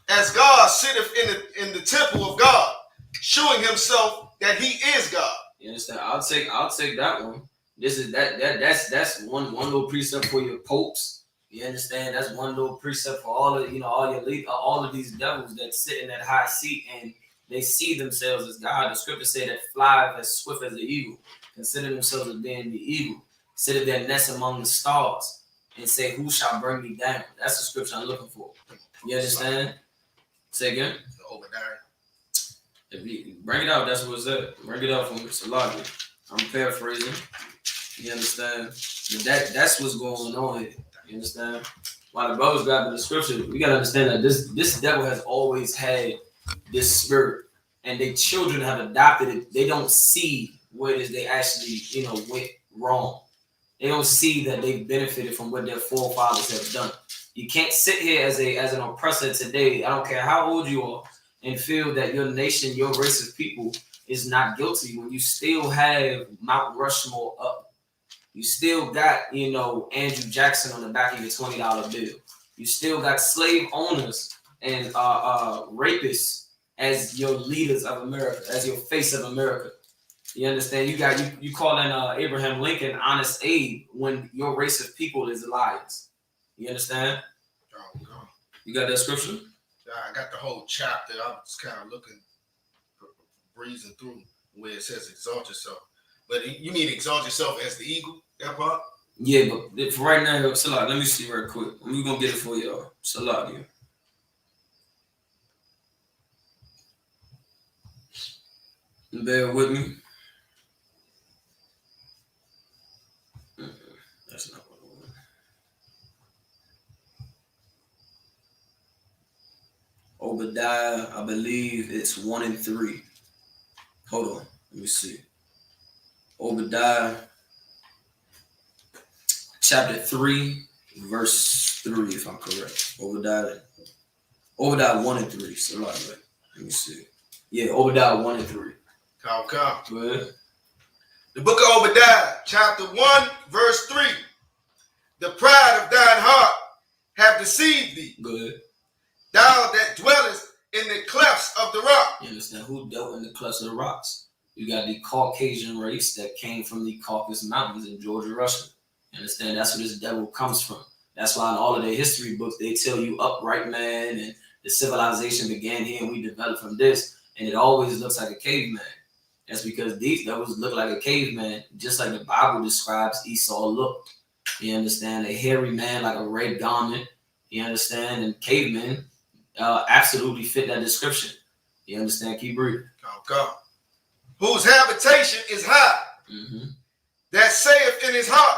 as God, sitteth in the temple of God, showing himself that he is God. You understand? I'll take that one. That's one little precept for your popes, You understand? That's one little precept for all of all of these devils that sit in that high seat and they see themselves as God. The scripture say that fly as swift as the eagle, consider themselves as being the eagle, sit at their nest among the stars, and say, "Who shall bring me down?" That's the scripture I'm looking for. You understand? Say again. If you bring it out, that's what it said. Bring it out from Salakia. I'm paraphrasing. You understand? But that's what's going on here. You understand? While the brothers grabbing the scripture, we gotta understand that this devil has always had this spirit, and their children have adopted it. They don't see where it is they actually, went wrong. They don't see that they've benefited from what their forefathers have done. You can't sit here as an oppressor today. I don't care how old you are, and feel that your nation, your race of people is not guilty when you still have Mount Rushmore up. You still got, Andrew Jackson on the back of your $20 bill. You still got slave owners and rapists as your leaders of America, as your face of America. You understand? You calling Abraham Lincoln Honest Abe when your race of people is liars. You understand? You got that scripture? Yeah, I got the whole chapter. I was kind of looking, breezing through where it says exalt yourself. But you mean exalt yourself as the eagle, that part? Yeah, but for right now, Salah, let me see real quick. We're going to get it for y'all. Salah, yeah. Bear with me. That's not what I want. Obadiah, I believe it's 1 and 3. Hold on. Let me see. Obadiah, chapter 3, verse 3, if I'm correct. Obadiah 1 and 3. So let me see. Yeah, Obadiah 1 and 3. Come. Go ahead. The book of Obadiah, chapter 1, verse 3. The pride of thine heart have deceived thee. Go ahead. Thou that dwellest in the clefts of the rock. You understand who dealt in the clefts of the rocks? You got the Caucasian race that came from the Caucasus Mountains in Georgia, Russia. You understand? That's where this devil comes from. That's why in all of their history books, they tell you upright man and the civilization began here and we developed from this. And it always looks like a caveman. That's because these devils look like a caveman, just like the Bible describes Esau looked. You understand? A hairy man like a red garment. You understand? And cavemen absolutely fit that description. You understand? Keep reading. Come. Whose habitation is high, that saith in his heart,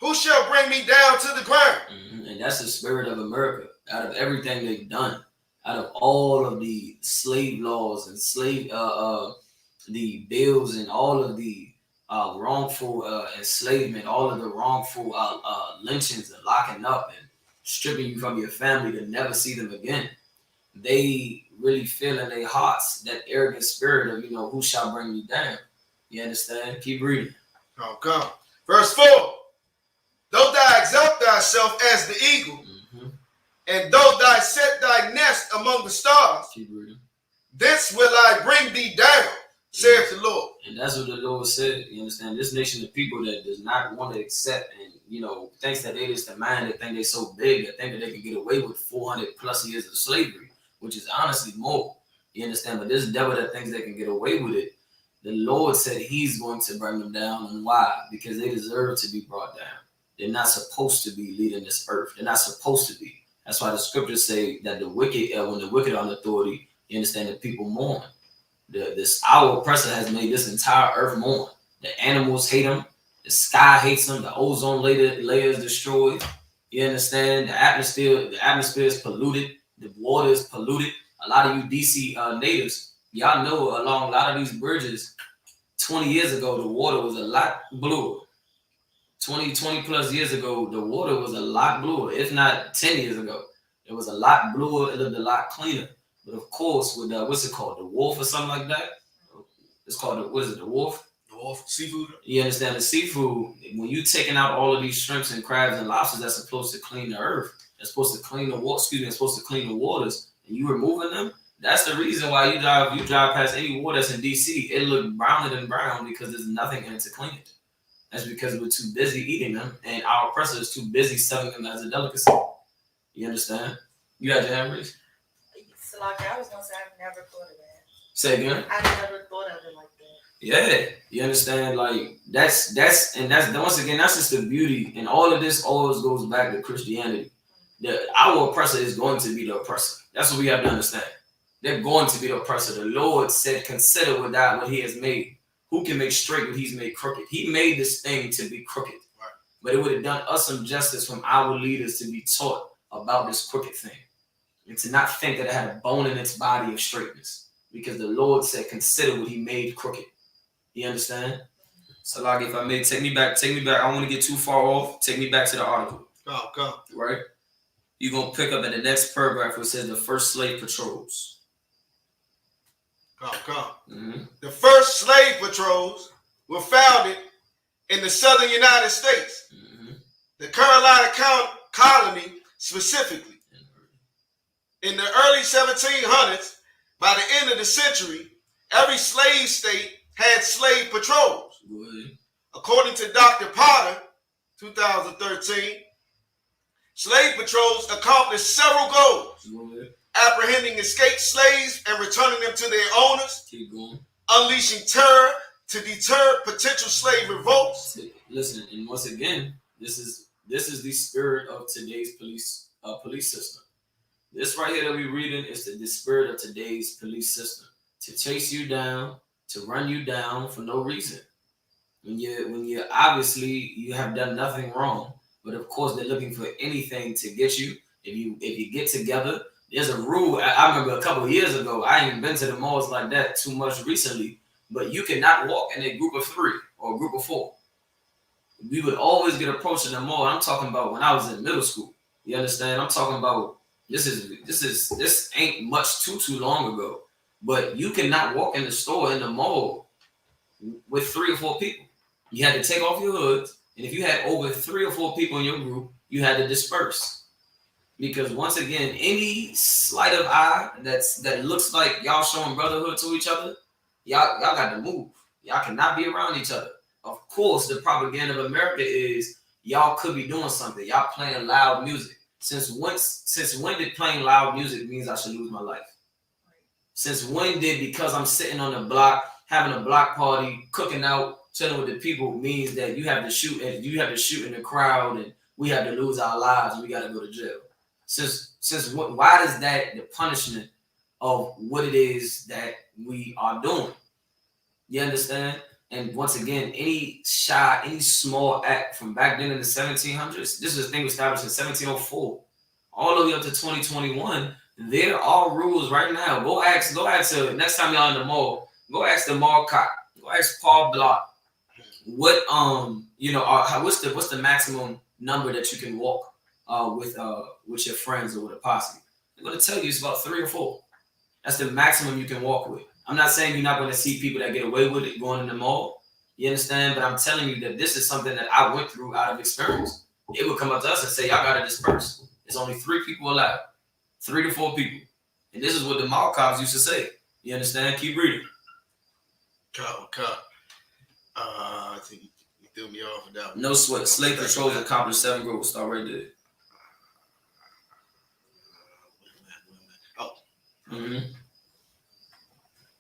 who shall bring me down to the ground? And that's the spirit of America. Out of everything they've done, out of all of the slave laws and the bills and all of the wrongful enslavement, all of the wrongful lynchings and locking up and stripping you from your family to never see them again. They really feel in their hearts that arrogant spirit of, who shall bring me down? You understand? Keep reading. Come. Verse 4. Though thou exalt thyself as the eagle, and though thou set thy nest among the stars, keep reading. Thence will I bring thee down, saith the Lord. And that's what the Lord said. You understand? This nation of people that does not want to accept and, thinks that they is the man, that think they're so big, that think that they can get away with 400 plus years of slavery, which is honestly more. You understand? But this devil that thinks they can get away with it, the Lord said he's going to bring them down. And why? Because they deserve to be brought down. They're not supposed to be leading this earth. They're not supposed to be. That's why the scriptures say that the wicked, when the wicked are on authority, you understand that people mourn. Our oppressor has made this entire earth mourn. The animals hate him. The sky hates him. The ozone layer is destroyed. You understand? The atmosphere is polluted. The water is polluted. A lot of you DC natives, y'all know along a lot of these bridges, 20 years ago, the water was a lot bluer. 20 plus years ago, the water was a lot bluer. If not 10 years ago, it was a lot bluer. It looked a lot cleaner. But of course, with what's it called? The wolf or something like that? It's called, the wolf? The wolf, seafood. You understand? The seafood, when you taking out all of these shrimps and crabs and lobsters that's supposed to clean the earth, that's supposed to clean the water, it's supposed to clean the waters, and you removing them, that's the reason why you drive past any water that's in DC, it look browner than brown because there's nothing in it to clean it. That's because we're too busy eating them, and our oppressor is too busy selling them as a delicacy. You understand? You had your hand raised? So like I was gonna say, I've never thought of that. Say again? I never thought of it like that. Yeah, you understand? Like that's once again, that's just the beauty, and all of this always goes back to Christianity. Our oppressor is going to be the oppressor. That's what we have to understand. They're going to be the oppressor. The Lord said, "Consider without what He has made. Who can make straight what He's made crooked?" He made this thing to be crooked, right? But it would have done us some justice from our leaders to be taught about this crooked thing, and to not think that it had a bone in its body of straightness, because the Lord said, "Consider what He made crooked." You understand? So, like, if I may, take me back. I don't want to get too far off. Take me back to the article. Go. Right? You're going to pick up at the next paragraph where it says the first slave patrols. Go. Mm-hmm. The first slave patrols were founded in the southern United States, the Carolina colony specifically. In the early 1700s, by the end of the century, every slave state had slave patrols. According to Dr. Potter, 2013, slave patrols accomplished several goals: apprehending escaped slaves and returning them to their owners, unleashing terror to deter potential slave revolts. Listen, and once again, this is the spirit of today's police system. This right here that we're reading is the spirit of today's police system: to chase you down, to run you down for no reason. When you obviously you have done nothing wrong, but of course they're looking for anything to get you. If you get together, there's a rule. I remember a couple of years ago, I ain't been to the malls like that too much recently, but you cannot walk in a group of 3 or a group of 4. We would always get approached in the mall. I'm talking about when I was in middle school. You understand? I'm talking about this ain't much too long ago. But you cannot walk in the store, in the mall, with 3 or 4 people. You had to take off your hoods, and if you had over 3 or 4 people in your group, you had to disperse. Because once again, any sleight of eye that looks like y'all showing brotherhood to each other, y'all got to move. Y'all cannot be around each other. Of course, the propaganda of America is y'all could be doing something. Y'all playing loud music. Since when did playing loud music means I should lose my life? Since when did, because I'm sitting on the block, having a block party, cooking out, chilling with the people, means that you have to shoot and you have to shoot in the crowd and we have to lose our lives and we got to go to jail? Why is that the punishment of what it is that we are doing? You understand? And once again, any small act from back then in the 1700s, this is a thing established in 1704, all the way up to 2021. There are rules right now. Go ask next time y'all in the mall, go ask the mall cop, go ask Paul Block, what what's the maximum number that you can walk with your friends or with a posse? They're gonna tell you it's about 3 or 4. That's the maximum you can walk with. I'm not saying you're not gonna see people that get away with it going in the mall. You understand? But I'm telling you that this is something that I went through out of experience. They would come up to us and say, y'all gotta disperse. There's only 3 people allowed. 3 to 4 people. And this is what the mall cops used to say. You understand? Keep reading. I think you threw me off with that one. No sweat. Slave patrols accomplished 7 goals. Start right there.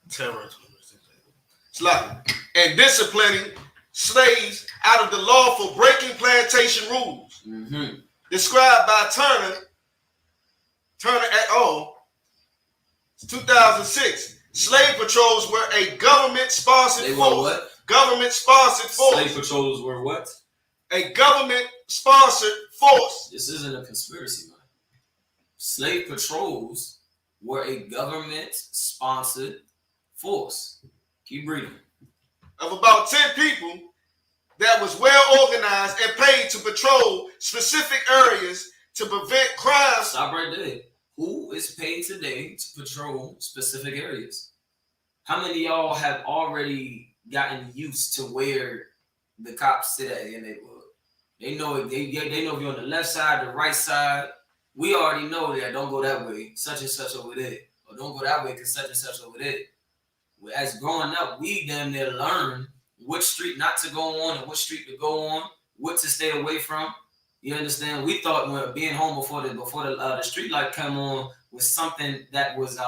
Terror. And disciplining slaves out of the lawful breaking plantation rules. Described by Turner et al. 2006. Slave patrols were a government-sponsored force. What? Government-sponsored force. Slave patrols were what? A government-sponsored force. This isn't a conspiracy, man. Slave patrols were a government-sponsored force. Keep reading. Of about 10 people that was well organized and paid to patrol specific areas to prevent crimes. Stop right there. Who is paid today to patrol specific areas? How many of y'all have already gotten used to where the cops sit at in their neighborhood? They know if you're on the left side, the right side. We already know that don't go that way, such and such over there. Or don't go that way because such and such over there. As growing up, we damn near learn which street not to go on and which street to go on, what to stay away from. You understand? We thought when being home before the street light come on was something that was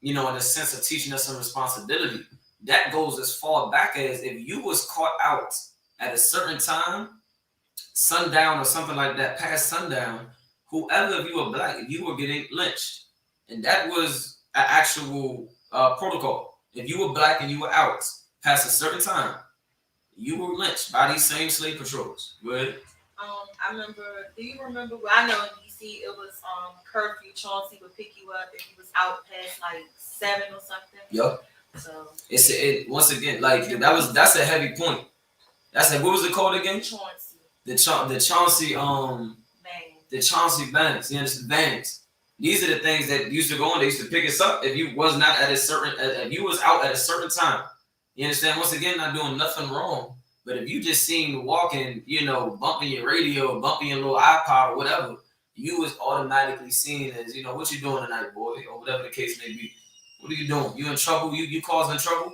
in a sense of teaching us some responsibility. That goes as far back as if you was caught out at a certain time, sundown or something like that, past sundown, whoever, if you were black, you were getting lynched. And that was an actual protocol. If you were black and you were out past a certain time, you were lynched by these same slave patrols. Good. I remember. Do you remember? Well, I know in DC it was curfew. Chauncey would pick you up if you was out past like 7 or something. Yep. So It once again, like that's a heavy point. What was it called again? Chauncey. The Chauncey the Chauncey bands. You understand? Bands. These are the things that used to go on. They used to pick us up if you was not at a certain, if you was out at a certain time. You understand? Once again, not doing nothing wrong. But if you just seen walking, bumping your radio, bumping your little iPod or whatever, you was automatically seen as, what you doing tonight, boy, or whatever the case may be. What are you doing? You in trouble? You causing trouble?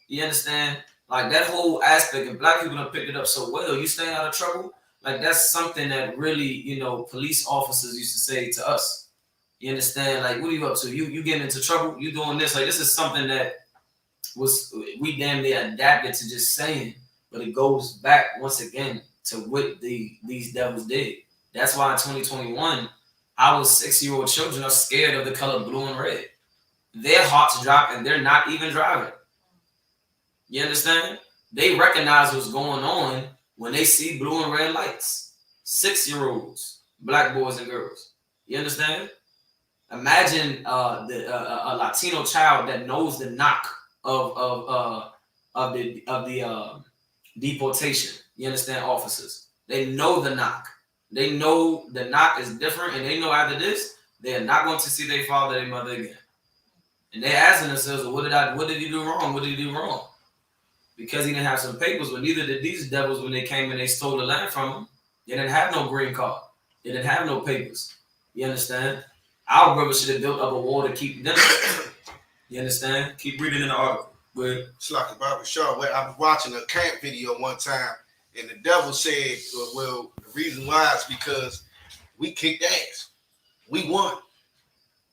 You understand? Like that whole aspect, and black people have picked it up so well. You staying out of trouble? Like that's something that really, police officers used to say to us. You understand? Like, what are you up to? You getting into trouble? You doing this? Like, this is something that we damn near adapted to just saying, but it goes back once again to what these devils did. That's why in 2021, our 6-year-old children are scared of the color blue and red. Their hearts drop and they're not even driving. You understand? They recognize what's going on when they see blue and red lights. 6-year-olds, black boys and girls. You understand? Imagine a Latino child that knows the knock of the deportation. You understand, officers? They know the knock. They know the knock is different, and they know after this, they are not going to see their father, their mother again. And they're asking themselves, what did he do wrong? What did he do wrong? Because he didn't have some papers, but neither did these devils when they came and they stole the land from him. They didn't have no green card. They didn't have no papers. You understand? Our brothers should have built up a wall to keep them. You understand? Keep reading in the article. It's like a Barbara Shaw. Where I was watching a camp video one time, and the devil said, well, the reason why is because we kicked ass. We won.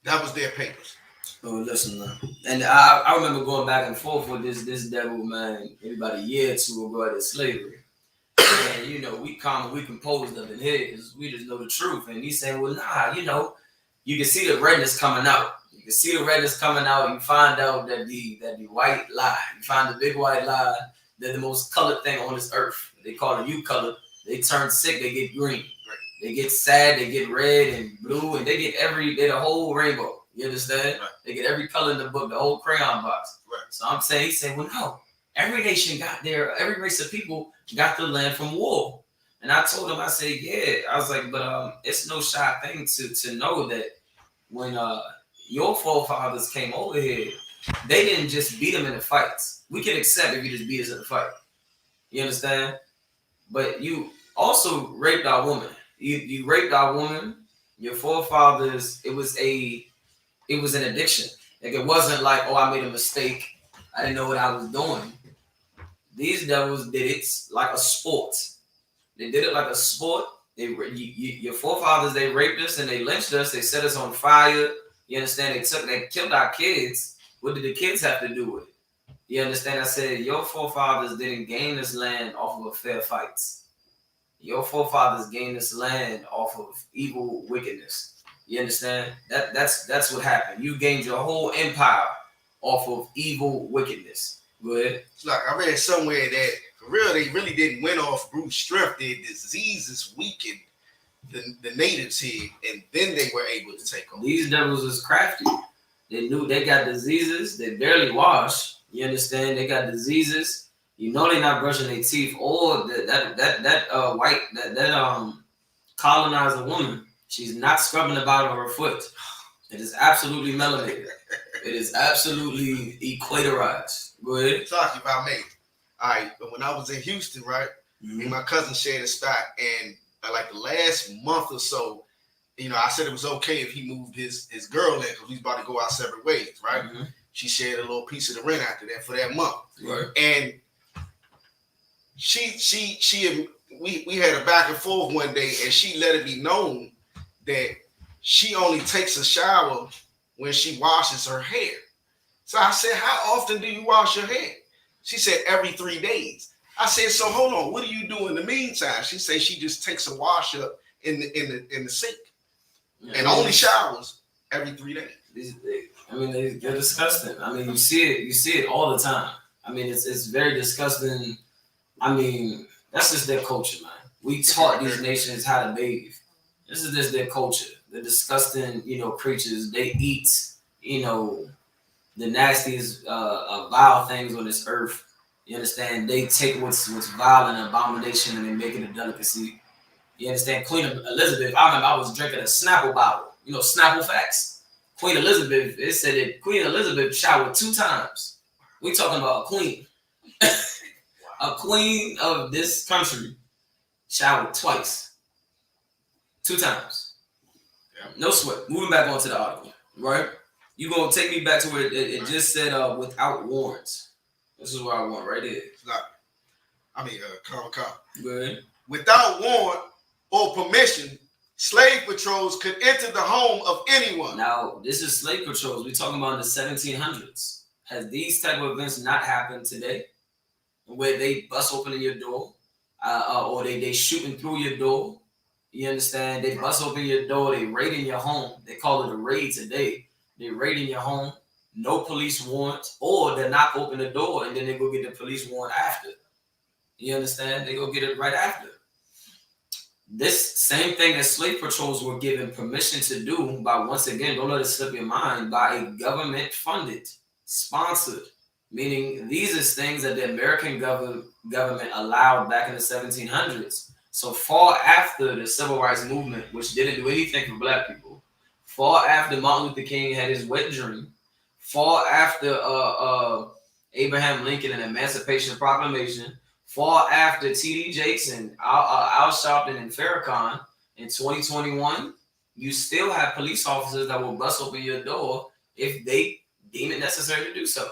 That was their papers. Oh, listen, man. And I remember going back and forth with this devil, man, maybe about a year or two ago at slavery. And, we calm and we composed up in here because we just know the truth. And he's saying, well, nah, you can see the redness coming out. You can see the redness coming out. You find out that the white lie. You find the big white lie. They're the most colored thing on this earth. They call it colored. They turn sick, they get green. They get sad, they get red and blue, and they get the whole rainbow. You understand? Right. They get every color in the book, the whole crayon box. Right. So I'm saying, he said, well, no, every nation every race of people got the land from war. And I told him, I said, yeah. I was like, but it's no shy thing to know that when your forefathers came over here, they didn't just beat them in the fights. We can accept if you just beat us in the fight. You understand? But you also raped our woman. You raped our woman. Your forefathers, it was an addiction. Like it wasn't like, oh, I made a mistake. I didn't know what I was doing. These devils did it like a sport. They did it like a sport. Your forefathers, they raped us and they lynched us. They set us on fire. You understand? They killed our kids. What did the kids have to do with it? You understand? I said, your forefathers didn't gain this land off of a fair fight. Your forefathers gained this land off of evil wickedness. You understand? That's what happened. You gained your whole empire off of evil wickedness. Go ahead. It's like I read somewhere that for real they really didn't win off brute strength. Their diseases weakened the natives here, and then they were able to take over. These devils is crafty. They knew they got diseases. They barely wash. You understand? They got diseases. You know they're not brushing their teeth. Or that colonizer woman, she's not scrubbing the bottom of her foot. It is absolutely melanated. It is absolutely equatorized. Go ahead. Talk if I may. All right, but when I was in Houston, right, me and my cousin shared a spot, and like the last month or so, I said it was okay if he moved his girl in because we was about to go our separate ways, right? Mm-hmm. She shared a little piece of the rent after that for that month. Right. And we had a back and forth one day, and she let it be known that she only takes a shower when she washes her hair. So I said, how often do you wash your hair? She said, every 3 days. I said, so hold on, what do you do in the meantime? She said she just takes a wash up in the sink, and only showers every 3 days. They're disgusting. I mean, you see it all the time. I mean, it's very disgusting. I mean, that's just their culture, man. We taught these nations how to bathe. This is just their culture. The disgusting, creatures. They eat, the nastiest, vile things on this earth. You understand? They take what's vile and abomination and they make it a delicacy. You understand? Queen Elizabeth, I remember I was drinking a Snapple bottle. Snapple facts. Queen Elizabeth, it said that Queen Elizabeth showered 2 times. We talking about a queen. A queen of this country showered twice. 2 times. Yeah. No sweat. Moving back onto the article, right? You gonna take me back to where it just said without warrants. This is where I want right here. Go ahead. Without warrant or permission, slave patrols could enter the home of anyone. Now, this is slave patrols. We're talking about in the 1700s. Has these type of events not happened today? Where they bust open your door, or they shooting through your door. You understand? They bust open your door. They raiding your home. They call it a raid today. They raiding your home. No police warrant, or they knock open the door and then they go get the police warrant after. You understand? They go get it right after. This same thing that slave patrols were given permission to do by, once again, don't let it slip your mind, by a government-funded, sponsored, meaning these are things that the American government allowed back in the 1700s. So far after the civil rights movement, which didn't do anything for black people, far after Martin Luther King had his wet dream, far after Abraham Lincoln and Emancipation Proclamation, far after T.D. Jakes and I.S.U.P.K and Farrakhan in 2021, you still have police officers that will bust open your door if they deem it necessary to do so.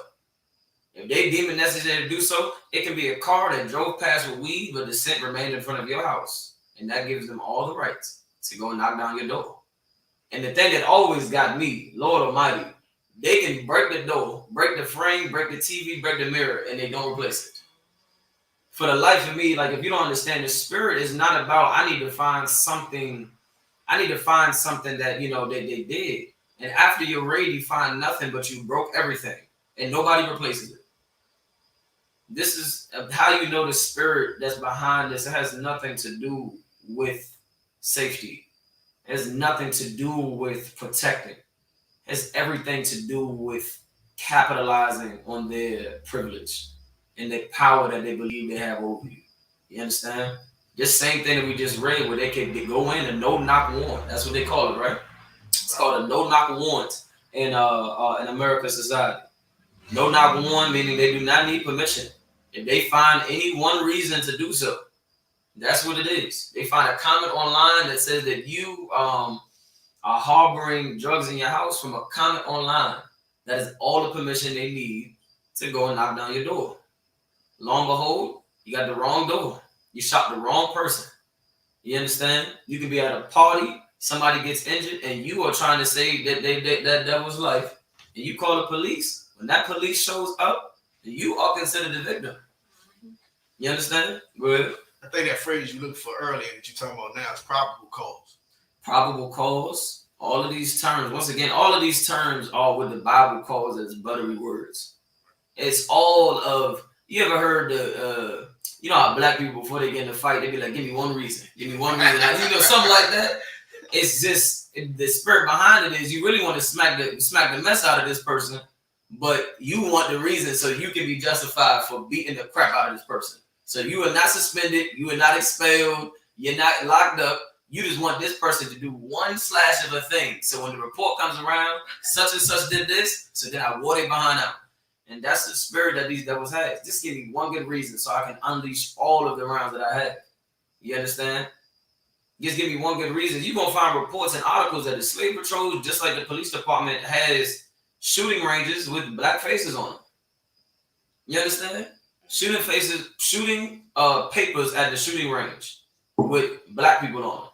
If they deem it necessary to do so, it can be a car that drove past with weed, but the scent remained in front of your house. And that gives them all the rights to go knock down your door. And the thing that always got me, Lord Almighty, they can break the door, break the frame, break the TV, break the mirror, and they don't replace it. For the life of me, like, if you don't understand, the spirit is not about, I need to find something that, that they did. And after your raid, you find nothing, but you broke everything and nobody replaces it. This is how you know the spirit that's behind this. It has nothing to do with safety. It has nothing to do with protecting. It has everything to do with capitalizing on their privilege and the power that they believe they have over you. You understand? This same thing that we just read, where they go in a no-knock warrant. That's what they call it, right? It's called a no-knock warrant in American society. No-knock warrant, meaning they do not need permission. If they find any one reason to do so, that's what it is. They find a comment online that says that you are harboring drugs in your house, from a comment online. That is all the permission they need to go and knock down your door. Lo and behold, you got the wrong door. You shot the wrong person. You understand? You could be at a party, somebody gets injured, and you are trying to save that devil's life, and you call the police. When that police shows up, you are considered the victim. You understand? Go ahead. I think that phrase you looked for earlier that you're talking about now is probable cause. Probable cause. All of these terms, once again, all of these terms are what the Bible calls as buttery words. It's all of, you ever heard the, how black people, before they get in a fight, they be like, give me one reason. Give me one reason. Something like that. It's just, the spirit behind it is you really want to smack the mess out of this person, but you want the reason so you can be justified for beating the crap out of this person. So you are not suspended, you are not expelled, you're not locked up. You just want this person to do one slash of a thing. So when the report comes around, such and such did this, so then I wore it behind out. And that's the spirit that these devils have. Just give me one good reason so I can unleash all of the rounds that I have. You understand? Just give me one good reason. You're going to find reports and articles that the slave patrol, just like the police department, has shooting ranges with black faces on them. You understand? shooting papers at the shooting range with black people on them.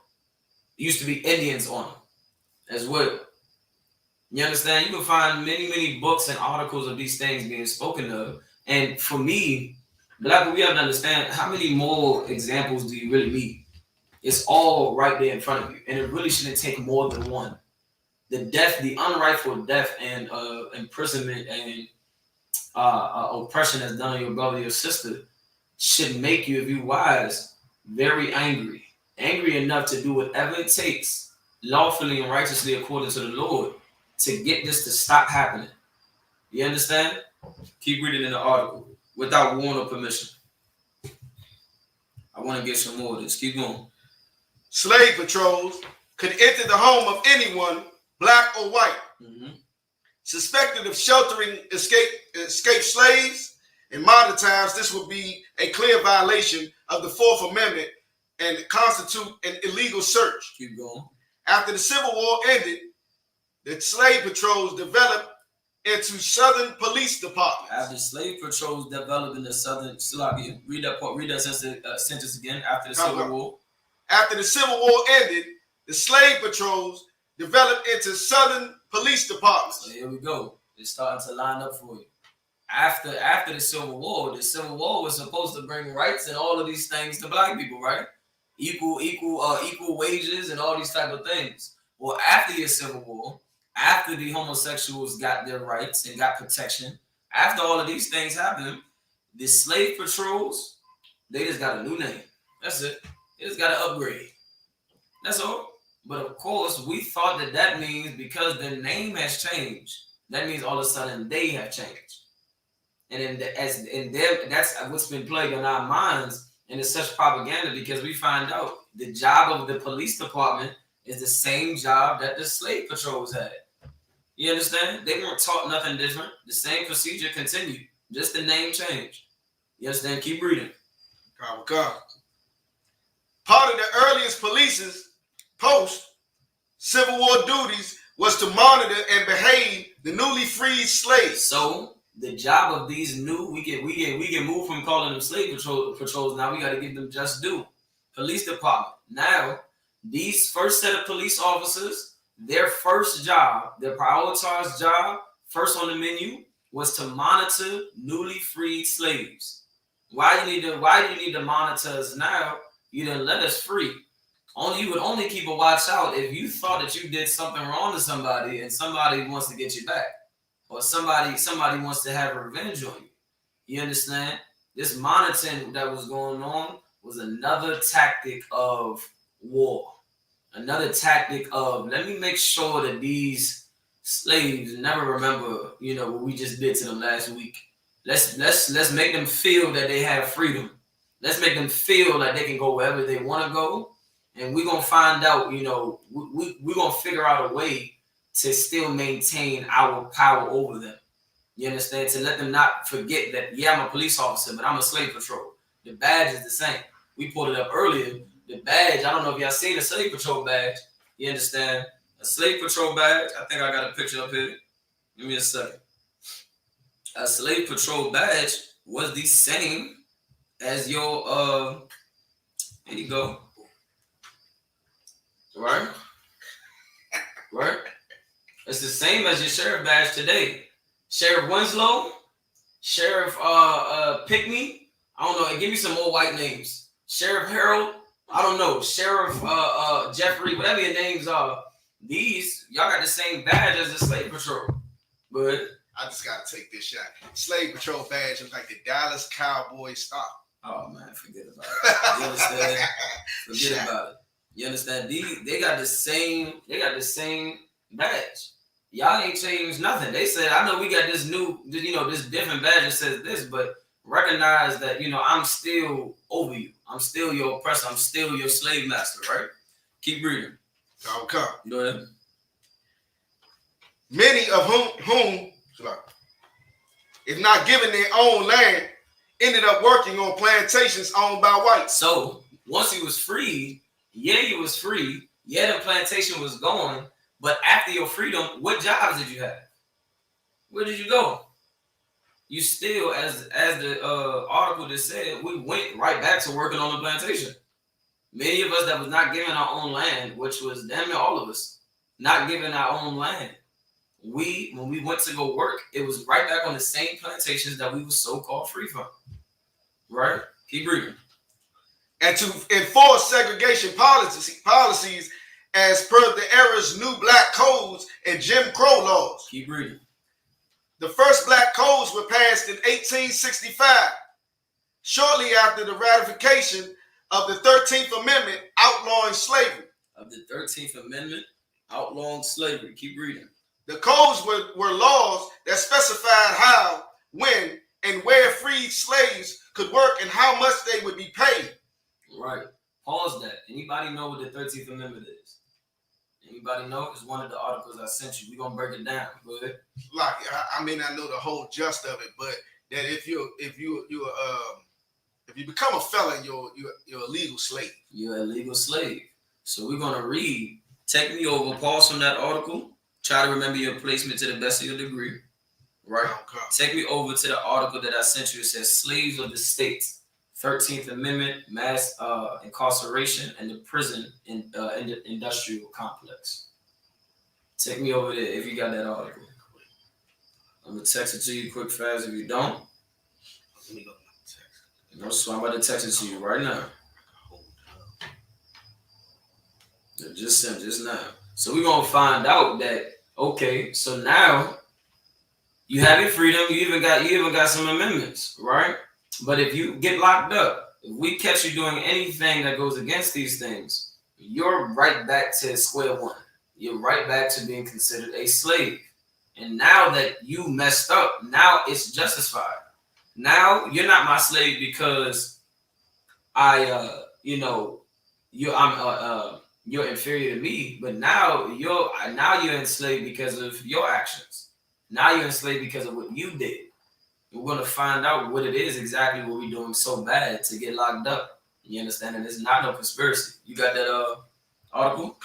It used to be Indians on them as well. You understand? You can find many books and articles of these things being spoken of. And for me, black people, we have to understand how many more examples do you really need? It's all right there in front of you. And it really shouldn't take more than one. The death, the unrightful death and imprisonment and oppression that's done on your brother, your sister, should make you, if you're wise, very angry. Angry enough to do whatever it takes, lawfully and righteously according to the Lord, to get this to stop happening. You understand? Keep reading in the article without warrant or permission. I want to get some more of this. Keep going. Slave patrols could enter the home of anyone, black or white, suspected of sheltering escaped slaves. In modern times, this would be a clear violation of the Fourth Amendment and constitute an illegal search. Keep going. After the Civil War ended, the slave patrols developed into Southern police departments. After slave patrols developed in the Southern, read that sentence again. After the Civil War. After the Civil War ended, the slave patrols developed into Southern police departments. So here we go. It's starting to line up for you. After the Civil War was supposed to bring rights and all of these things to black people, right? Equal wages and all these type of things. Well, after the Civil War, after the homosexuals got their rights and got protection, after all of these things happened, the slave patrols, they just got a new name. That's it. They just got an upgrade. That's all. But of course, we thought that means because the name has changed, that means all of a sudden they have changed. And that's what's been plagued on our minds, and it's such propaganda because we find out the job of the police department is the same job that the slave patrols had. You understand? They weren't taught nothing different. The same procedure continued, just the name changed. You understand? Keep reading. Come. Part of the earliest police's post-Civil War duties was to monitor and behave the newly freed slaves. So the job of these new, we can move from calling them slave patrols. Now we got to give them just due. Police department. Now these first set of police officers, their first job, their prioritized job, first on the menu, was to monitor newly freed slaves. Why do you need to monitor us now? You didn't let us free. You would only keep a watch out if you thought that you did something wrong to somebody and somebody wants to get you back, or somebody wants to have revenge on you. You understand? This monitoring that was going on was another tactic of war. Another tactic of, let me make sure that these slaves never remember, what we just did to them last week. Let's make them feel that they have freedom. Let's make them feel like they can go wherever they want to go. And we're going to find out, we're going to figure out a way to still maintain our power over them. You understand? To let them not forget that, yeah, I'm a police officer, but I'm a slave patrol. The badge is the same. We pulled it up earlier. The badge, I don't know if y'all seen a slave patrol badge. You understand? A slave patrol badge, I think I got a picture up here. Give me a second. A slave patrol badge was the same as your, here you go. Right? It's the same as your sheriff badge today. Sheriff Winslow, Sheriff Pickney, I don't know, give me some more white names. Sheriff Harold, I don't know, Sheriff Jeffrey, whatever your names are. These, y'all got the same badge as the slave patrol. But I just gotta take this shot. Slave patrol badge is like the Dallas Cowboys star. Oh man, forget about it. You understand? Forget about it. You understand? They got the same badge. Y'all ain't changed nothing. They said, I know we got this new, this different badge that says this, but recognize that, I'm still over you. I'm still your oppressor. I'm still your slave master, right? Keep reading. Okay. Go ahead. Many of whom, if not given their own land, ended up working on plantations owned by whites. So once he was freed, you was free. Yeah, the plantation was going. But after your freedom, what jobs did you have? Where did you go? you still, as the article just said, we went right back to working on the plantation. Many of us that was not given our own land, which was damn near all of us, not given our own land. When we went to go work, it was right back on the same plantations that we were so-called free from. Right? Keep reading. And to enforce segregation policies as per the era's new black codes and Jim Crow laws. Keep reading. The first black codes were passed in 1865, shortly after the ratification of the 13th Amendment outlawing slavery. Of the 13th Amendment outlawing slavery. Keep reading. The codes were laws that specified how, when, and where freed slaves could work and how much they would be paid. Right. Pause that. Anybody know what the 13th Amendment is? Anybody know? It's one of the articles I sent you. We're going to break it down. Go ahead. Like, I may not know the whole gist of it, but that if you become a felon, you're a legal slave. You're a legal slave. So we're going to read. Take me over. Pause from that article. Try to remember your placement to the best of your degree. Right? Okay. Take me over to the article that I sent you. It says Slaves of the States. 13th Amendment, mass incarceration, and the prison in the industrial complex. Take me over there if you got that article. I'm going to text it to you quick, fast. If you don't, Let me go to my text. no, so I'm about to text it to you right now. Just sent just now. So we're going to find out that, okay, so now you have your freedom. You even got some amendments, right? But if you get locked up, if we catch you doing anything that goes against these things, you're right back to square one. You're right back to being considered a slave. And now that you messed up, now it's justified. Now you're not my slave because you're inferior to me, but now you're enslaved because of your actions. Now you're enslaved because of what you did. We're going to find out what it is exactly what we're doing so bad to get locked up. You understand? And it's not no conspiracy. You got that article?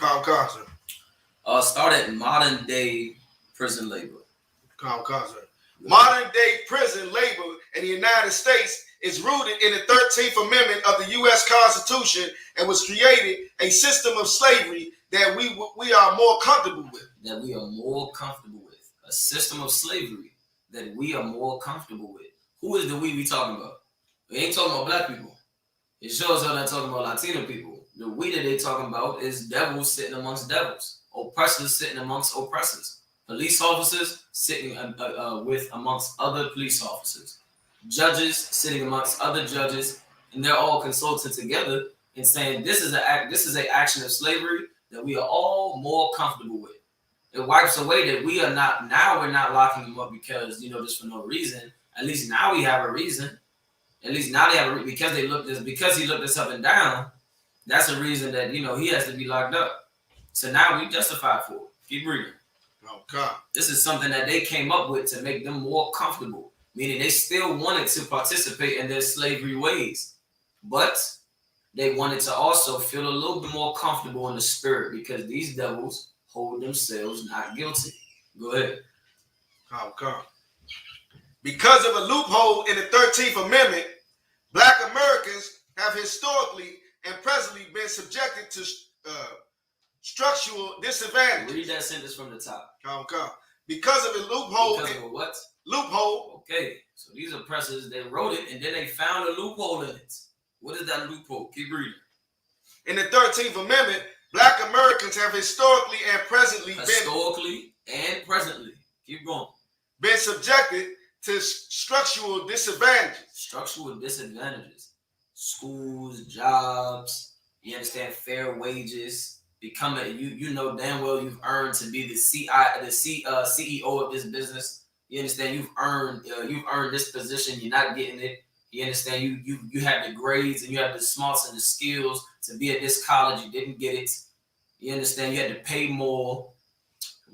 Start at modern day prison labor. Modern day prison labor in the United States is rooted in the 13th Amendment of the U.S. Constitution and was created a system of slavery that we are more comfortable with. That we are more comfortable with. A system of slavery that we are more comfortable with. Who is the we talking about? We ain't talking about black people. It shows how they're talking about Latino people. The we that they talking about is devils sitting amongst devils. Oppressors sitting amongst oppressors. Police officers sitting with amongst other police officers. Judges sitting amongst other judges. And they're all consulting together and saying this is an action of slavery that we are all more comfortable with. It wipes away that we're not locking them up because, just for no reason. At least now we have a reason. At least now they have a reason because he looked us up and down. That's a reason that, he has to be locked up. So now we justified for it. Keep reading. Okay. This is something that they came up with to make them more comfortable. Meaning they still wanted to participate in their slavery ways. But they wanted to also feel a little bit more comfortable in the spirit because these devils hold themselves not guilty. Go ahead. Because of a loophole in the 13th Amendment, Black Americans have historically and presently been subjected to structural disadvantage. Read that sentence from the top. Because of a loophole. Because of a what? Loophole. Okay, so these oppressors, they wrote it and then they found a loophole in it. What is that loophole? Keep reading. In the 13th Amendment, Black Americans have historically and presently keep going, been subjected to structural disadvantages. Structural disadvantages. Schools, jobs, you understand, fair wages, becoming you know damn well you've earned to be the CEO of this business. You understand you've earned this position, you're not getting it. You understand you have the grades and you have the smarts and the skills to be at this college, you didn't get it. You understand you had to pay more.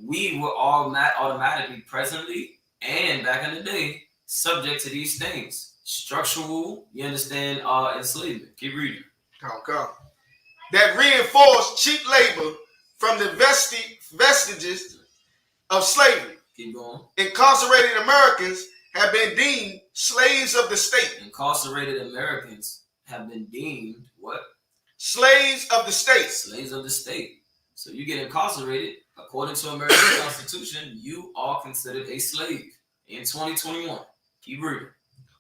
We were all automatically presently and back in the day subject to these things. Structural, you understand, enslavement. Keep reading. That reinforced cheap labor from the vestiges of slavery. Keep going. Incarcerated Americans have been deemed slaves of the state. Incarcerated Americans have been deemed what? Slaves of the state. Slaves of the state. So you get incarcerated, according to American Constitution, you are considered a slave in 2021. Keep reading.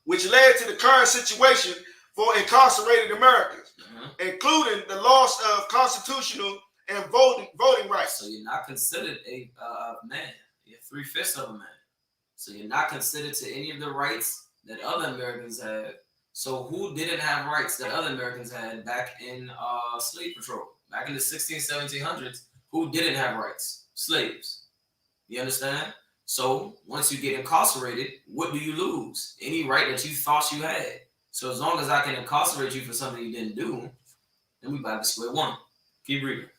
Which led to the current situation for incarcerated Americans, including the loss of constitutional and voting rights. So you're not considered a man. You're 3/5 of a man. So you're not considered to any of the rights that other Americans had. So who didn't have rights that other Americans had back in slave patrol? Back in the 1700s, who didn't have rights? Slaves. You understand? So once you get incarcerated, what do you lose? Any right that you thought you had. So as long as I can incarcerate you for something you didn't do, then we back to square one. Keep reading.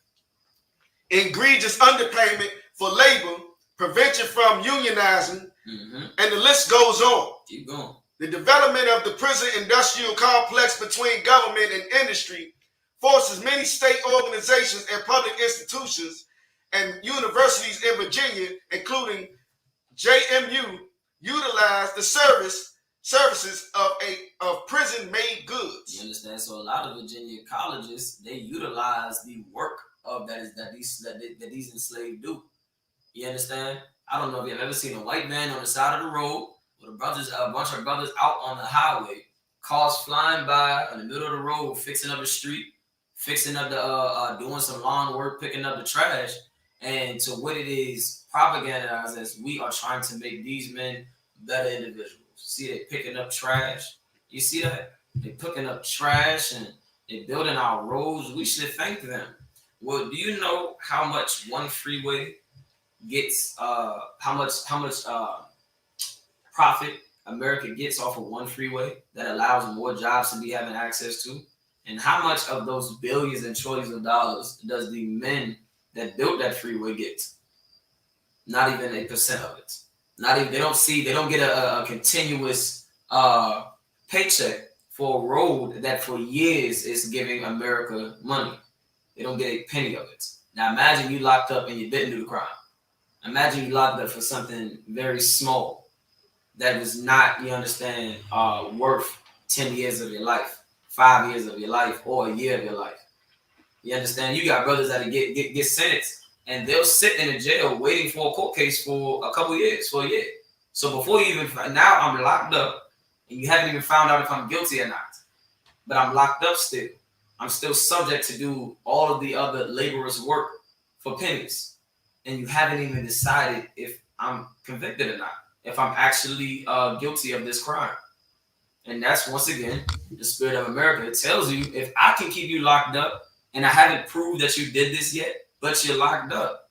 Egregious underpayment for labor, prevention from unionizing, and the list goes on. Keep going. The development of the prison industrial complex between government and industry forces many state organizations and public institutions and universities in Virginia, including JMU, utilize the services of prison-made goods. You understand? So a lot of Virginia colleges, they utilize the work of that these enslaved do. You understand? I don't know if you've ever seen a white man on the side of the road with a bunch of brothers out on the highway, cars flying by in the middle of the road, fixing up the street, fixing up the doing some lawn work, picking up the trash, and to what it is propagandized as we are trying to make these men better individuals. See, they picking up trash. You see that? They picking up trash and they building our roads. We should thank them. Well, do you know how much one freeway gets? How much profit America gets off of one freeway that allows more jobs to be having access to? And how much of those billions and trillions of dollars does the men that built that freeway get? Not even 1% of it. Not even, they don't get a continuous paycheck for a road that for years is giving America money. They don't get a penny of it. Now imagine you locked up and you didn't do the crime. Imagine you locked up for something very small that was not, you understand, worth 10 years of your life, 5 years of your life, or a year of your life. You understand? You got brothers that get sentenced and they'll sit in a jail waiting for a court case for a couple years, for a year. So before you even, now I'm locked up and you haven't even found out if I'm guilty or not. But I'm locked up still. I'm still subject to do all of the other laborers' work for pennies. And you haven't even decided if I'm convicted or not, if I'm actually guilty of this crime. And that's, once again, the spirit of America. It tells you, if I can keep you locked up and I haven't proved that you did this yet, but you're locked up,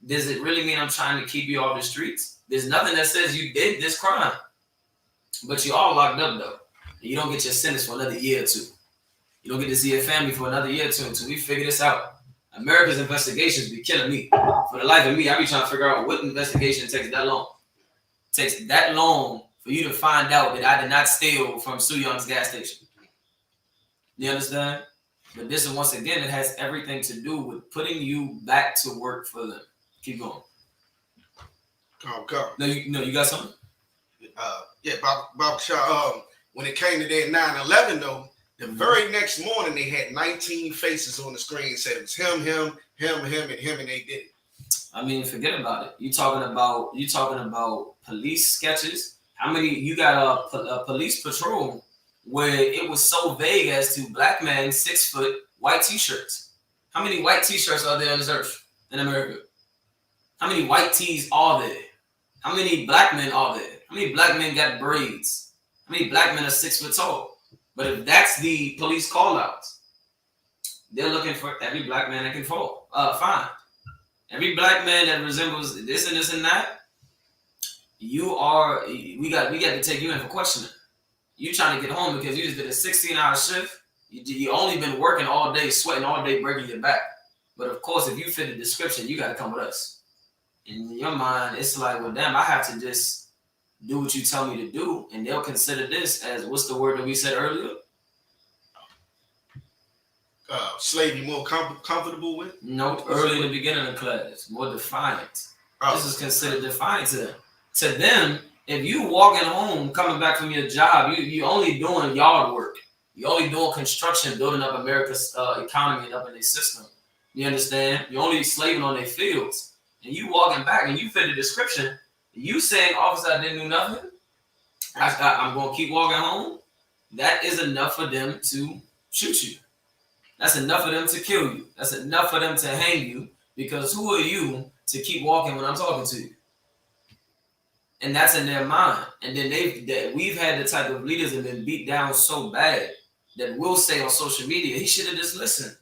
does it really mean I'm trying to keep you off the streets? There's nothing that says you did this crime. But you're all locked up, though. And you don't get your sentence for another year or two. You don't get to see your family for another year or two until we figure this out. America's investigations be killing me. For the life of me, I be trying to figure out what investigation takes that long. It takes that long for you to find out that I did not steal from Sue Young's gas station. You understand? But this is, once again, it has everything to do with putting you back to work for them. Keep going. Go. No, you got something? Yeah, Bob Shaw. When it came to that 9/11, though, the very next morning they had 19 faces on the screen. Said it was him, and they did it. I mean, forget about it. You talking about police sketches? How many? You got a police patrol where it was so vague as to black men 6 foot white t-shirts. How many white t-shirts are there on this earth in America? How many white tees are there? How many black men are there? How many black men got braids? How many black men are 6 foot tall? But if that's the police call outs, they're looking for every black man that can find. Every black man that resembles this and this and that, we got to take you in for questioning. You trying to get home because you just did a 16-hour shift. You only been working all day, sweating all day, breaking your back. But of course, if you fit the description, you got to come with us. In your mind, it's like, well, damn, I have to just do what you tell me to do, and they'll consider this as, what's the word that we said earlier? Slavery more comfortable with? No, early in the beginning of class, more defiant. Oh. This is considered defiant to them. To them, If you walking home, coming back from your job, you only doing yard work. You only doing construction, building up America's economy and up in their system. You understand? You're only slaving on their fields. And you walking back and you fit the description. You saying, officer, I didn't do nothing. I'm going to keep walking home. That is enough for them to shoot you. That's enough for them to kill you. That's enough for them to hang you. Because who are you to keep walking when I'm talking to you? And that's in their mind. And then we've had the type of leaders that have been beat down so bad that will say on social media, he should have just listened.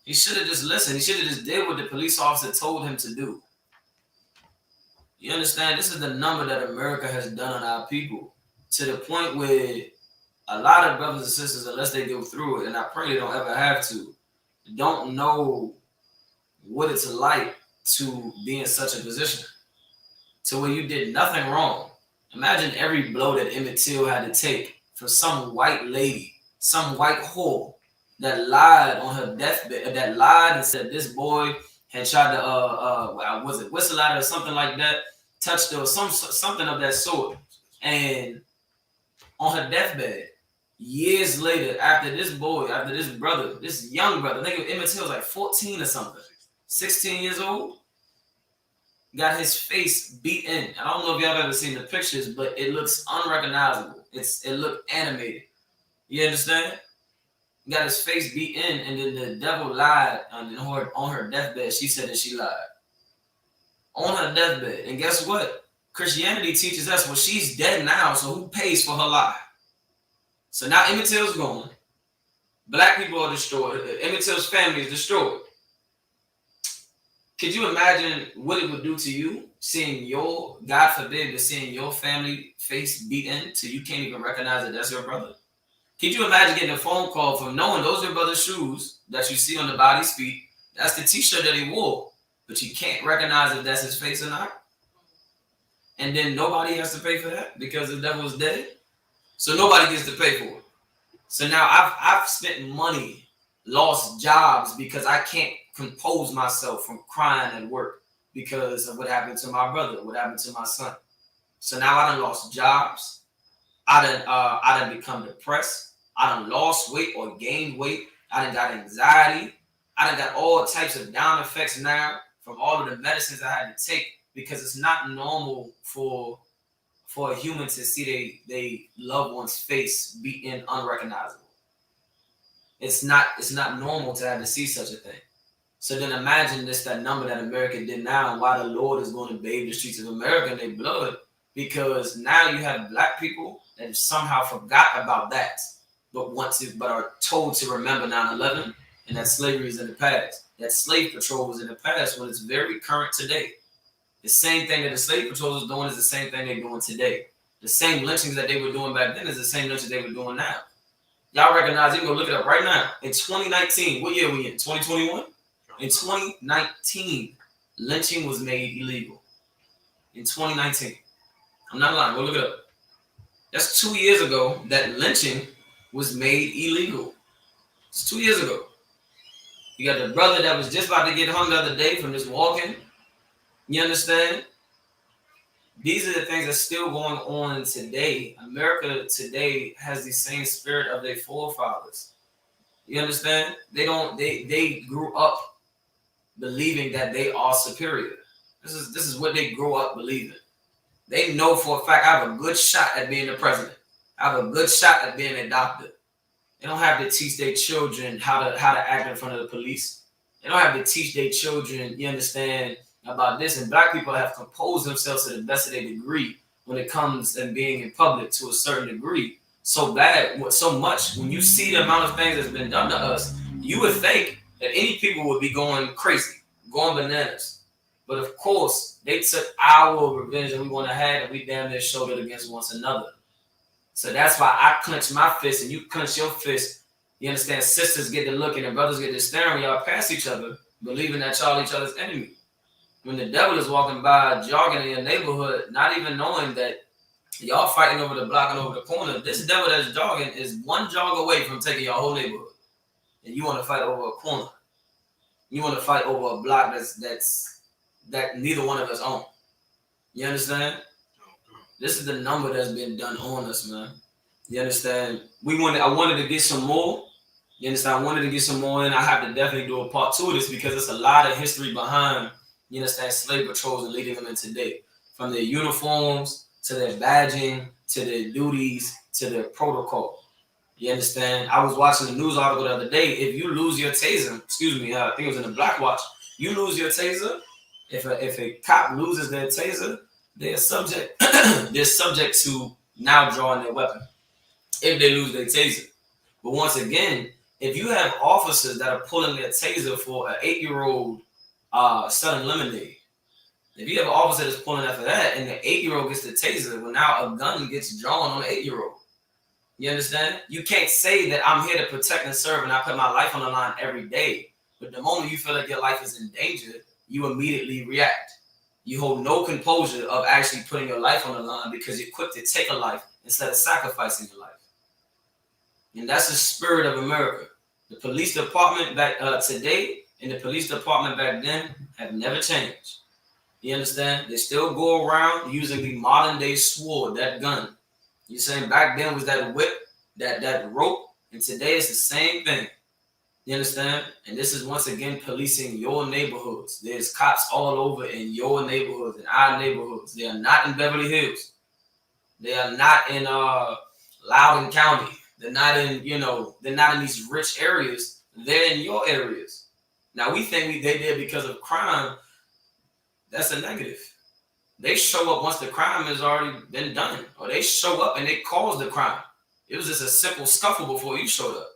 He should have just listened. He should have just did what the police officer told him to do. You understand? This is the number that America has done on our people, to the point where a lot of brothers and sisters, unless they go through it, and I pray they don't ever have to, don't know what it's like to be in such a position, to where you did nothing wrong. Imagine every blow that Emmett Till had to take for some white lady, some white whore that lied on her deathbed, that lied and said this boy had tried to was it whistle at her or something like that, touched her or something of that sort. And on her deathbed, years later, after this brother, this young brother, I think Emmett Till was like 14 or something, 16 years old, got his face beat in. I don't know if y'all have ever seen the pictures, but it looks unrecognizable. It looked animated. You understand? Got his face beat in, and then the devil lied on her deathbed. She said that she lied on her deathbed. And guess what? Christianity teaches us, well, she's dead now, so who pays for her lie? So now Emmett Till's gone. Black people are destroyed. Emmett Till's family is destroyed. Could you imagine what it would do to you, seeing your, God forbid, but seeing your family face beaten till you can't even recognize that that's your brother? Could you imagine getting a phone call from knowing those are your brother's shoes that you see on the body's feet? That's the t-shirt that he wore, but you can't recognize if that's his face or not. And then nobody has to pay for that because the devil is dead. So nobody gets to pay for it. So now I've spent money, lost jobs because I can't compose myself from crying at work because of what happened to my brother, what happened to my son. So now I done lost jobs. I done become depressed. I done lost weight or gained weight. I done got anxiety. I done got all types of down effects now from all of the medicines I had to take, because it's not normal for a human to see they loved one's face beaten unrecognizable. It's not normal to have to see such a thing. So then imagine that number that America did now, and why the Lord is going to bathe the streets of America in their blood, because now you have black people that somehow forgot about that, but are told to remember 9/11, and that slavery is in the past. That slave patrol was in the past when it's very current today. The same thing that the slave patrol was doing is the same thing they're doing today. The same lynchings that they were doing back then is the same lynchings they were doing now. Y'all recognize, you can go look it up right now. In 2019, what year are we in? 2021? In 2019, lynching was made illegal. In 2019. I'm not lying, go look it up. That's 2 years ago that lynching was made illegal. It's 2 years ago. You got the brother that was just about to get hung the other day from just walking. You understand? These are the things that's still going on today. America today has the same spirit of their forefathers. You understand? They grew up believing that they are superior. This is what they grew up believing. They know for a fact, I have a good shot at being the president. I have a good shot at being a doctor. They don't have to teach their children how to act in front of the police. They don't have to teach their children, you understand, about this. And black people have composed themselves to the best of their degree when it comes to being in public to a certain degree. So much, when you see the amount of things that's been done to us, you would think that any people would be going crazy, going bananas. But of course, they took our revenge that we want to have, and we damn near showed it against one another. So that's why I clench my fist and you clench your fist. You understand? Sisters get to looking and brothers get to staring y'all past each other, believing that y'all each other's enemy. When the devil is walking by, jogging in your neighborhood, not even knowing that y'all fighting over the block and over the corner, this devil that's jogging is one jog away from taking your whole neighborhood. And you want to fight over a corner. You want to fight over a block that neither one of us own. You understand? This is the number that's been done on us, man. You understand? I wanted to get some more. You understand? I wanted to get some more in. I have to definitely do a part 2 of this because it's a lot of history behind, you understand, slave patrols and leading them in today. From their uniforms to their badging to their duties to their protocol. You understand? I was watching a news article the other day. If you lose your taser, I think it was in the Black Watch, you lose your taser. If a cop loses their taser, they're subject to now drawing their weapon if they lose their taser. But once again, if you have officers that are pulling their taser for an 8-year-old selling lemonade, if you have an officer that's pulling that for that, and the 8-year-old gets the taser, well, now a gun gets drawn on the 8-year-old. You understand? You can't say that I'm here to protect and serve and I put my life on the line every day. But the moment you feel like your life is in danger, you immediately react. You hold no composure of actually putting your life on the line because you're quick to take a life instead of sacrificing your life. And that's the spirit of America. The police department back today and the police department back then have never changed. You understand? They still go around using the modern day sword, that gun. You're saying back then was that whip, that rope, and today it's the same thing. You understand? And this is once again policing your neighborhoods. There's cops all over in your neighborhoods, in our neighborhoods. They are not in Beverly Hills. They are not in Loudoun County. They're not in, they're not in these rich areas. They're in your areas. Now we think they did because of crime. That's a negative. They show up once the crime has already been done, or they show up and they cause the crime. It was just a simple scuffle before you showed up.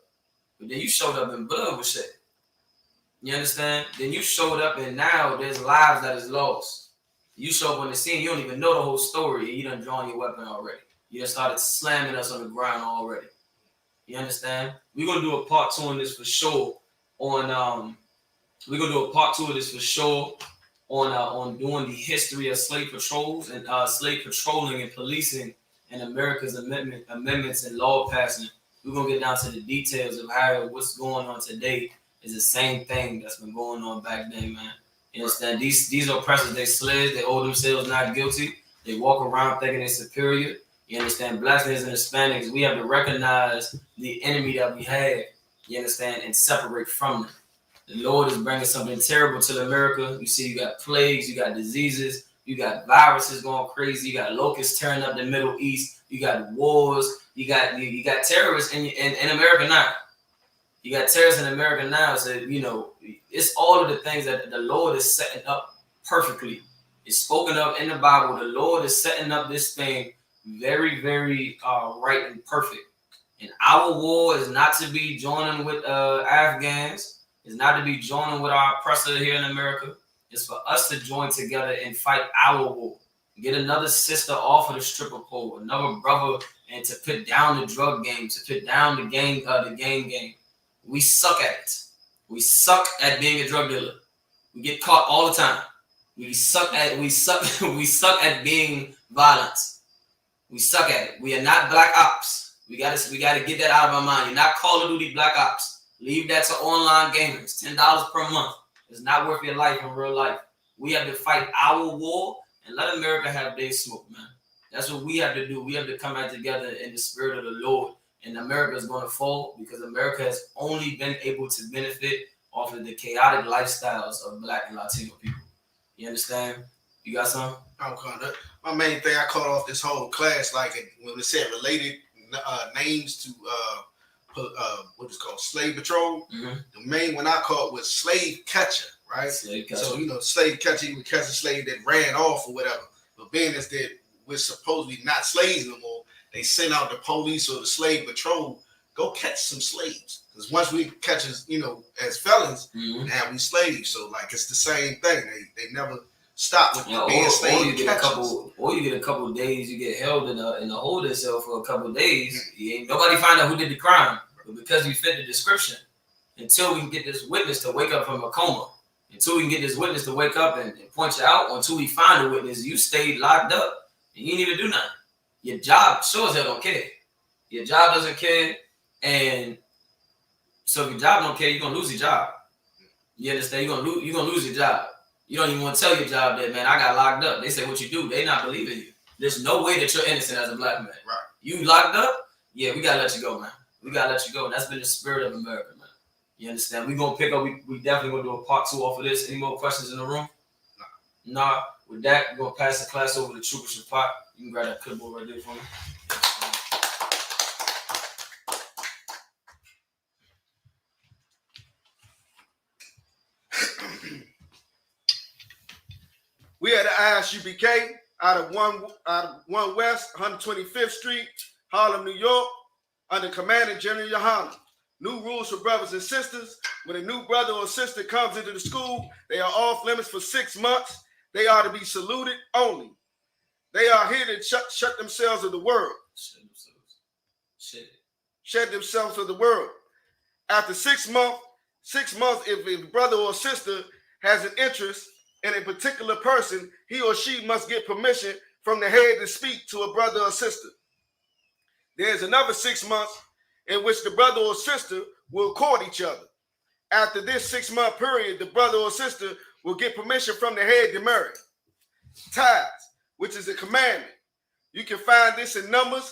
But then you showed up and blood was shed. You understand? Then you showed up and now there's lives that is lost. You show up on the scene, you don't even know the whole story. You done drawn your weapon already. You done started slamming us on the ground already. You understand? We're gonna do a part 2 on this for sure. On doing the history of slave patrols and slave patrolling and policing and America's amendments and law passing. We're gonna get down to the details of how what's going on today is the same thing that's been going on back then, man. You understand? These oppressors, they slaves, they hold themselves not guilty. They walk around thinking they're superior. You understand? Blacks and Hispanics, we have to recognize the enemy that we have, you understand, and separate from them. The Lord is bringing something terrible to America. You see, you got plagues, you got diseases, you got viruses going crazy, you got locusts tearing up the Middle East, you got wars, you got terrorists in America now. You got terrorists in America now. So, it's all of the things that the Lord is setting up perfectly. It's spoken of in the Bible. The Lord is setting up this thing very, very right and perfect. And our war is not to be joining with Afghans. It's not to be joining with our oppressor here in America. It's for us to join together and fight our war. Get another sister off of the stripper pole, another brother, and to put down the drug game, to put down the gang game. We suck at it. We suck at being a drug dealer. We get caught all the time. We suck at being violent. We suck at it. We are not black ops. We gotta get that out of our mind. You're not Call of Duty black ops. Leave that to online gamers. $10 per month. It's not worth your life in real life. We have to fight our war and let America have their smoke, man. That's what we have to do. We have to come out together in the spirit of the Lord. And America is going to fall because America has only been able to benefit off of the chaotic lifestyles of Black and Latino people. You understand? You got something? My main thing I caught off this whole class, like when it said related names to what is called slave patrol. Mm-hmm. The main one I caught was slave catcher, right? Slave catcher. So slave catcher, you would catch a slave that ran off or whatever. But being as that we're supposedly not slaves no more, they send out the police or the slave patrol, go catch some slaves. Because once we catch us, as felons, mm-hmm. Now we slaves. So it's the same thing. They never stop with being slave or you get a couple of days, you get held in a holding cell for a couple of days. Mm-hmm. Nobody find out who did the crime. But because you fit the description, until we can get this witness to wake up from a coma, until we can get this witness to wake up and point you out, until we find a witness, you stayed locked up and you didn't even do nothing. Your job sure as hell don't care. Your job doesn't care, and so if your job don't care, you're gonna lose your job. You understand? You're gonna lose your job. You don't even want to tell your job that, man, I got locked up. They say what you do, they not believing you. There's no way that you're innocent as a black man. Right. You locked up? Yeah, we gotta let you go, man. We gotta let you go. That's been the spirit of America, man. You understand? We gonna pick up. We definitely gonna do a part 2 off of this. Any more questions in the room? Nah. With that, we're gonna pass the class over to Trooper Shapak. You can grab that clipboard right there for me. We at the I.S.U.P.K. out of 1 West, 125th Street, Harlem, New York, under Commander General YAHANNA. New rules for brothers and sisters. When a new brother or sister comes into the school, they are off limits for 6 months. They are to be saluted only. They are here to shut themselves of the world. Shed themselves of the world. After 6 months, if a brother or sister has an interest in a particular person, he or she must get permission from the head to speak to a brother or sister. There's another 6 months in which the brother or sister will court each other. After this 6-month period, the brother or sister will get permission from the head to marry. Tithes, which is a commandment. You can find this in Numbers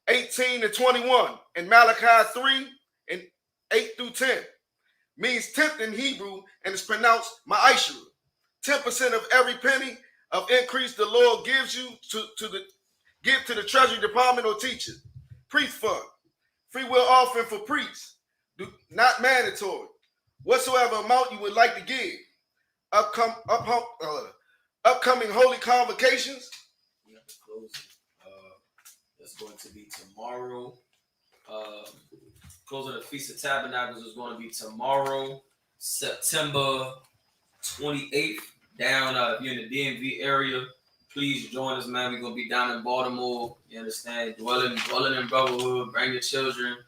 18 to 21 and Malachi 3 and 8 through 10. Means tenth in Hebrew and is pronounced ma'ashra. 10% of every penny of increase the Lord gives you give to the Treasury Department or teacher. Priest fund. Free will offering for priests. Not mandatory. Whatsoever amount you would like to give. Upcoming holy convocations. We have to close it. That's going to be tomorrow. Closing the Feast of Tabernacles is going to be tomorrow, September 28th. Down if you're in the DMV area, please join us, man. We're gonna be down in Baltimore. You understand? Dwelling in brotherhood. Bring your children,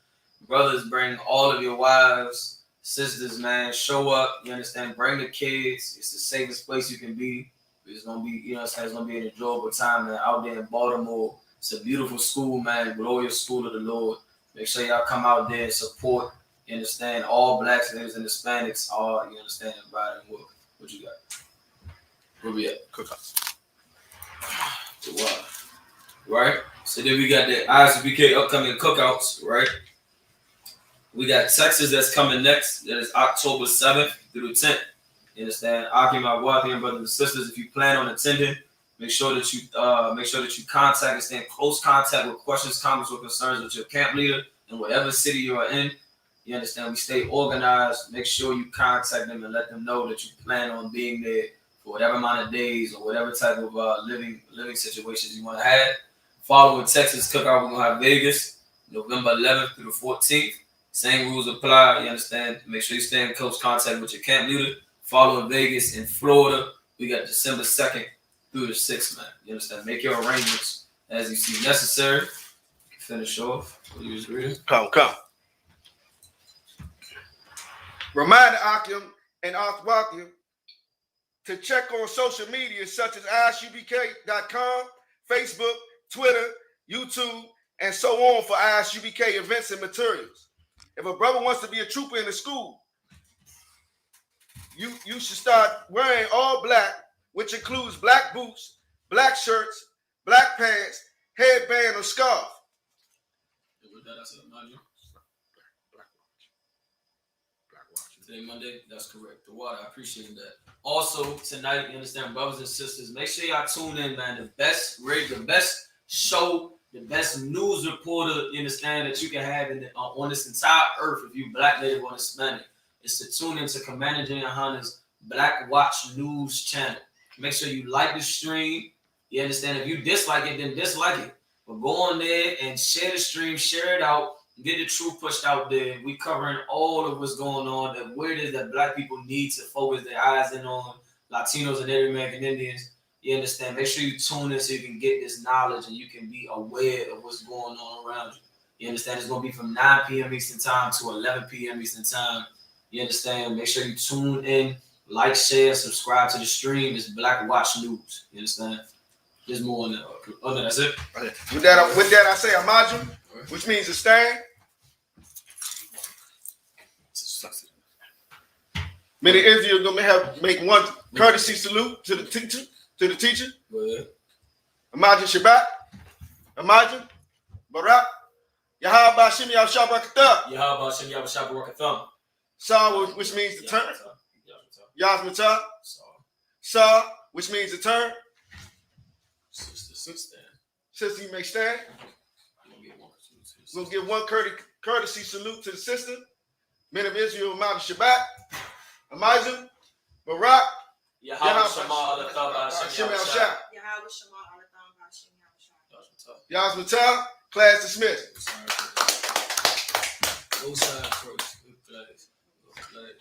brothers. Bring all of your wives, sisters, man. Show up. You understand? Bring the kids. It's the safest place you can be. It's gonna be, it's gonna be an enjoyable time, man. Out there in Baltimore. It's a beautiful school, man. Glorious school of the Lord. Make sure y'all come out there and support. You understand? All blacks and Hispanics are. You understand? Invited. What you got? Where we at? Cookouts. Right? So then we got the I.S.U.P.K. upcoming cookouts, right? We got Texas that's coming next. That is October 7th through the 10th. You understand? Aki, my brothers and sisters, if you plan on attending, make sure that you contact and stay in close contact with questions, comments, or concerns with your camp leader in whatever city you are in. You understand? We stay organized. Make sure you contact them and let them know that you plan on being there for whatever amount of days or whatever type of living situations you want to have. Following Texas cookout, we're going to have Vegas, November 11th through the 14th. Same rules apply, you understand? Make sure you stay in close contact with your camp leader. Following Vegas in Florida, we got December 2nd through the 6th, man. You understand? Make your arrangements as you see necessary. You can finish off. What you was reading? Come. Remind Akim and Arthwakim to check on social media such as ISUPK.com, Facebook, Twitter, YouTube, and so on for I.S.U.P.K. events and materials. If a brother wants to be a trooper in the school, you should start wearing all black, which includes black boots, black shirts, black pants, headband, or scarf. Today, Monday, that's correct. The water, I appreciate that. Also, tonight, you understand, brothers and sisters, make sure y'all tune in, man. The best show, the best news reporter, you understand, that you can have on this entire earth if you black, native, or Hispanic, is to tune into Commander General YAHANNA's Black Watch News channel. Make sure you like the stream. You understand? If you dislike it, then dislike it. But go on there and share the stream, share it out. Get the truth pushed out there. We covering all of what's going on, that what it is that black people need to focus their eyes in on, Latinos and Native American Indians. You understand? Make sure you tune in so you can get this knowledge and you can be aware of what's going on around you. You understand? It's going to be from 9 p.m. Eastern Time to 11 p.m. Eastern Time. You understand? Make sure you tune in, like, share, subscribe to the stream. It's Black Watch News. You understand? There's more on that. Oh, no, that's it. Okay. With that, I say Amaju, which means to stand. Many Israel gonna make one courtesy salute to the teacher. Go ahead. Imagine Shabbat. Imagine Barak. Yahweh Bashim Yahshua Barakatah. Yahweh Shem Yahweh Barakatham. Sa, which means to turn. Yazmatah. Sa, which means to turn. Sister, you may stand. We'll give one courtesy salute to the sister. Men of Israel, Mount Shabbat. Imagine Barak. Yahweh Shema Alatham Hashem Yahweh. Yazmatah. Class dismissed. Go side first. Good play.